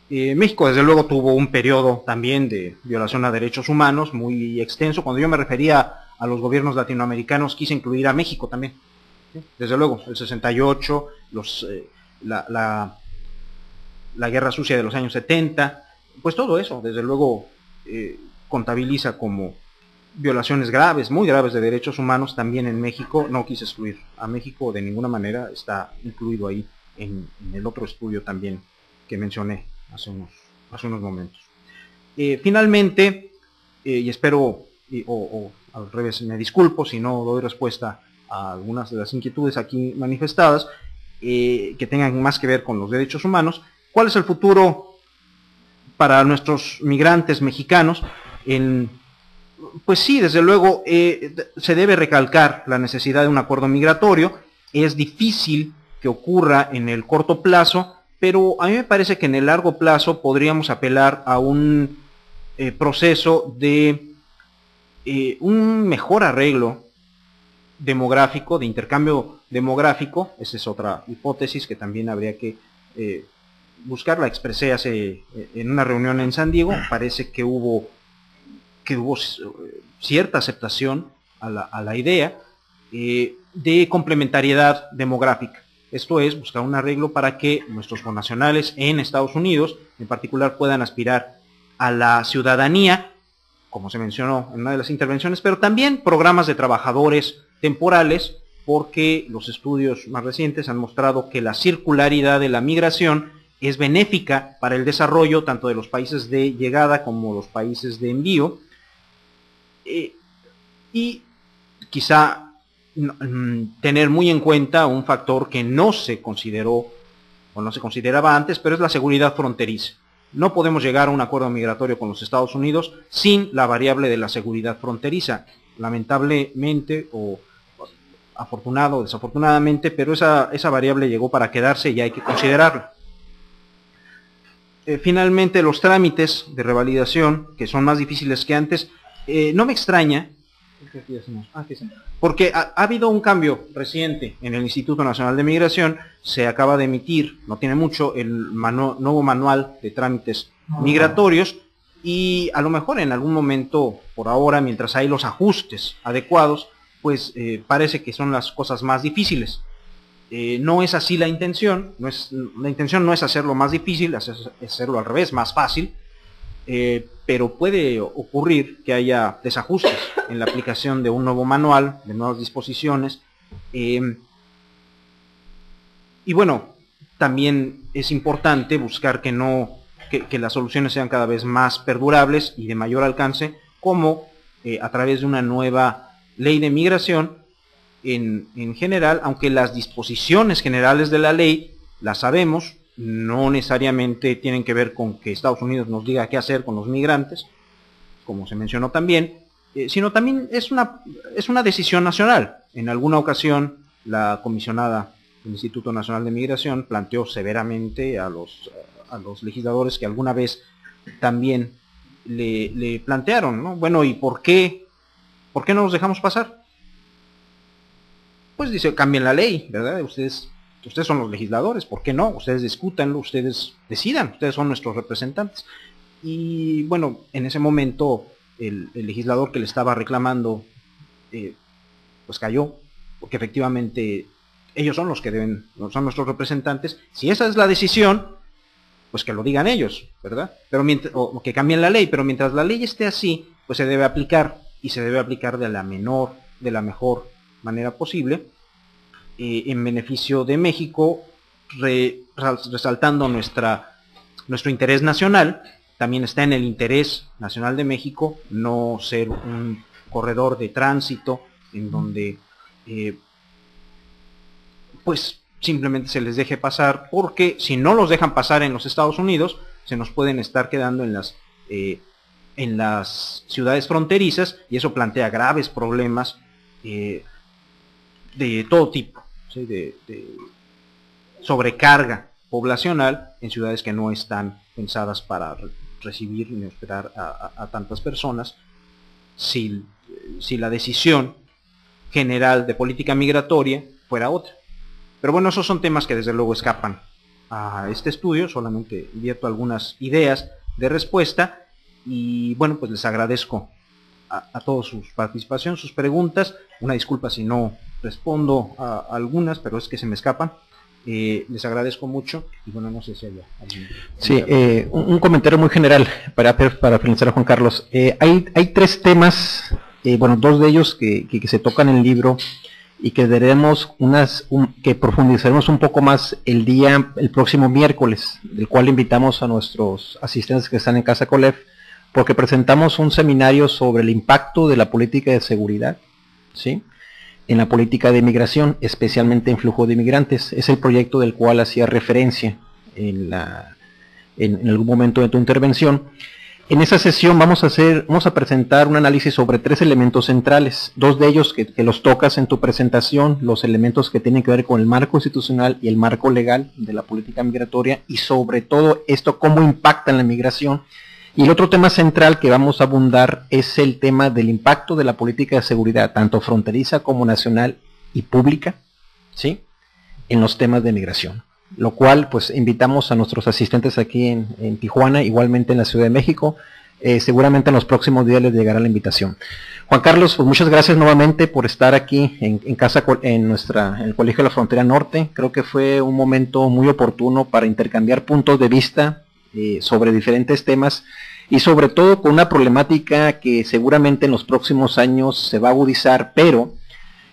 México desde luego tuvo un periodo también de violación a derechos humanos muy extenso. Cuando yo me refería a los gobiernos latinoamericanos, quise incluir a México también, ¿sí? Desde luego, el 68, la guerra sucia de los años 70, pues todo eso, desde luego, contabiliza como violaciones graves, muy graves de derechos humanos también en México. No quise excluir a México de ninguna manera, está incluido ahí en el otro estudio también que mencioné hace unos momentos. Finalmente, y espero, o al revés, me disculpo si no doy respuesta a algunas de las inquietudes aquí manifestadas, que tengan más que ver con los derechos humanos. ¿Cuál es el futuro para nuestros migrantes mexicanos? Pues sí, desde luego, se debe recalcar la necesidad de un acuerdo migratorio. Es difícil que ocurra en el corto plazo, pero a mí me parece que en el largo plazo podríamos apelar a un proceso de un mejor arreglo demográfico, de intercambio demográfico. Esa es otra hipótesis que también habría que buscar. La expresé en una reunión en San Diego. Parece que hubo cierta aceptación a la idea de complementariedad demográfica. Esto es, buscar un arreglo para que nuestros connacionales en Estados Unidos, en particular, puedan aspirar a la ciudadanía, como se mencionó en una de las intervenciones, pero también programas de trabajadores temporales, porque los estudios más recientes han mostrado que la circularidad de la migración es benéfica para el desarrollo tanto de los países de llegada como los países de envío, y quizá tener muy en cuenta un factor que no se consideró o no se consideraba antes, pero es la seguridad fronteriza. No podemos llegar a un acuerdo migratorio con los Estados Unidos sin la variable de la seguridad fronteriza. Lamentablemente, o afortunado o desafortunadamente, pero esa variable llegó para quedarse y hay que considerarla. Finalmente, los trámites de revalidación, que son más difíciles que antes, no me extraña, porque ha habido un cambio reciente en el Instituto Nacional de Migración. Se acaba de emitir, no tiene mucho, el nuevo manual de trámites migratorios, y a lo mejor en algún momento, por ahora, mientras hay los ajustes adecuados, pues parece que son las cosas más difíciles. No es así la intención. La intención no es hacerlo más difícil, es hacerlo al revés, más fácil. Pero puede ocurrir que haya desajustes en la aplicación de un nuevo manual, de nuevas disposiciones. Y bueno, también es importante buscar que las soluciones sean cada vez más perdurables y de mayor alcance, como a través de una nueva ley de migración en general, aunque las disposiciones generales de la ley las sabemos, no necesariamente tienen que ver con que Estados Unidos nos diga qué hacer con los migrantes, como se mencionó también, sino también es una decisión nacional. En alguna ocasión, la comisionada del Instituto Nacional de Migración planteó severamente a los legisladores que alguna vez también le plantearon, ¿no? Bueno, ¿y por qué no los dejamos pasar? Pues dice, cambien la ley, ¿verdad? Ustedes son los legisladores, ¿por qué no? Ustedes discútanlo, ustedes decidan, ustedes son nuestros representantes. y bueno, en ese momento el legislador que le estaba reclamando pues cayó, porque efectivamente ellos son los que deben, son nuestros representantes. Si esa es la decisión, pues que lo digan ellos, ¿verdad? Pero o que cambien la ley, pero mientras la ley esté así, pues se debe aplicar, y se debe aplicar de la mejor manera posible, en beneficio de México, resaltando nuestro interés nacional. También está en el interés nacional de México no ser un corredor de tránsito en donde pues simplemente se les deje pasar, porque si no los dejan pasar en los Estados Unidos, se nos pueden estar quedando en las ciudades fronterizas, y eso plantea graves problemas de todo tipo, ¿sí? de sobrecarga poblacional en ciudades que no están pensadas para recibir ni hospedar a tantas personas, si la decisión general de política migratoria fuera otra. Pero bueno, esos son temas que desde luego escapan a este estudio, solamente invierto algunas ideas de respuesta, y bueno, pues les agradezco a todos su participación, sus preguntas. Una disculpa si no respondo a algunas, pero es que se me escapan. Les agradezco mucho, y bueno, no sé si haya alguien. Sí, un comentario muy general para finalizar, Juan Carlos. Hay tres temas, bueno, dos de ellos que se tocan en el libro, y que daremos que profundizaremos un poco más el próximo miércoles, del cual invitamos a nuestros asistentes que están en Casa Colef, porque presentamos un seminario sobre el impacto de la política de seguridad, ¿sí?, en la política de migración, especialmente en flujo de inmigrantes. Es el proyecto del cual hacía referencia en algún momento de tu intervención. En esa sesión vamos a presentar un análisis sobre tres elementos centrales, dos de ellos que los tocas en tu presentación, los elementos que tienen que ver con el marco institucional y el marco legal de la política migratoria, y sobre todo esto cómo impacta en la migración. Y el otro tema central que vamos a abundar es el tema del impacto de la política de seguridad, tanto fronteriza como nacional y pública, ¿sí?, en los temas de migración. Lo cual, pues, invitamos a nuestros asistentes aquí en Tijuana, igualmente en la Ciudad de México. Seguramente en los próximos días les llegará la invitación. Juan Carlos, pues muchas gracias nuevamente por estar aquí en el Colegio de la Frontera Norte. Creo que fue un momento muy oportuno para intercambiar puntos de vista sobre diferentes temas, y sobre todo con una problemática que seguramente en los próximos años se va a agudizar, pero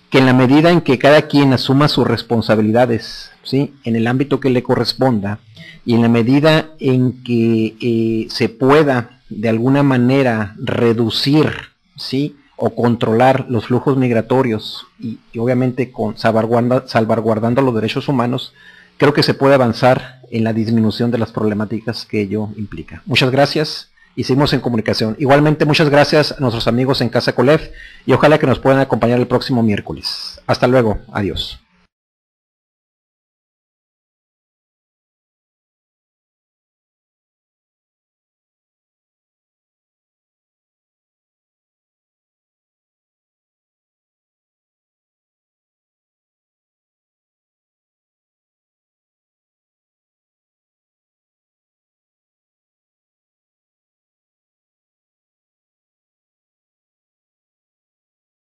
que en la medida en que cada quien asuma sus responsabilidades, ¿sí?, en el ámbito que le corresponda, y en la medida en que se pueda de alguna manera reducir, ¿sí?, o controlar los flujos migratorios, y obviamente salvaguardando los derechos humanos, creo que se puede avanzar en la disminución de las problemáticas que ello implica. Muchas gracias y seguimos en comunicación. Igualmente, muchas gracias a nuestros amigos en Casa Colef, y ojalá que nos puedan acompañar el próximo miércoles. Hasta luego, adiós.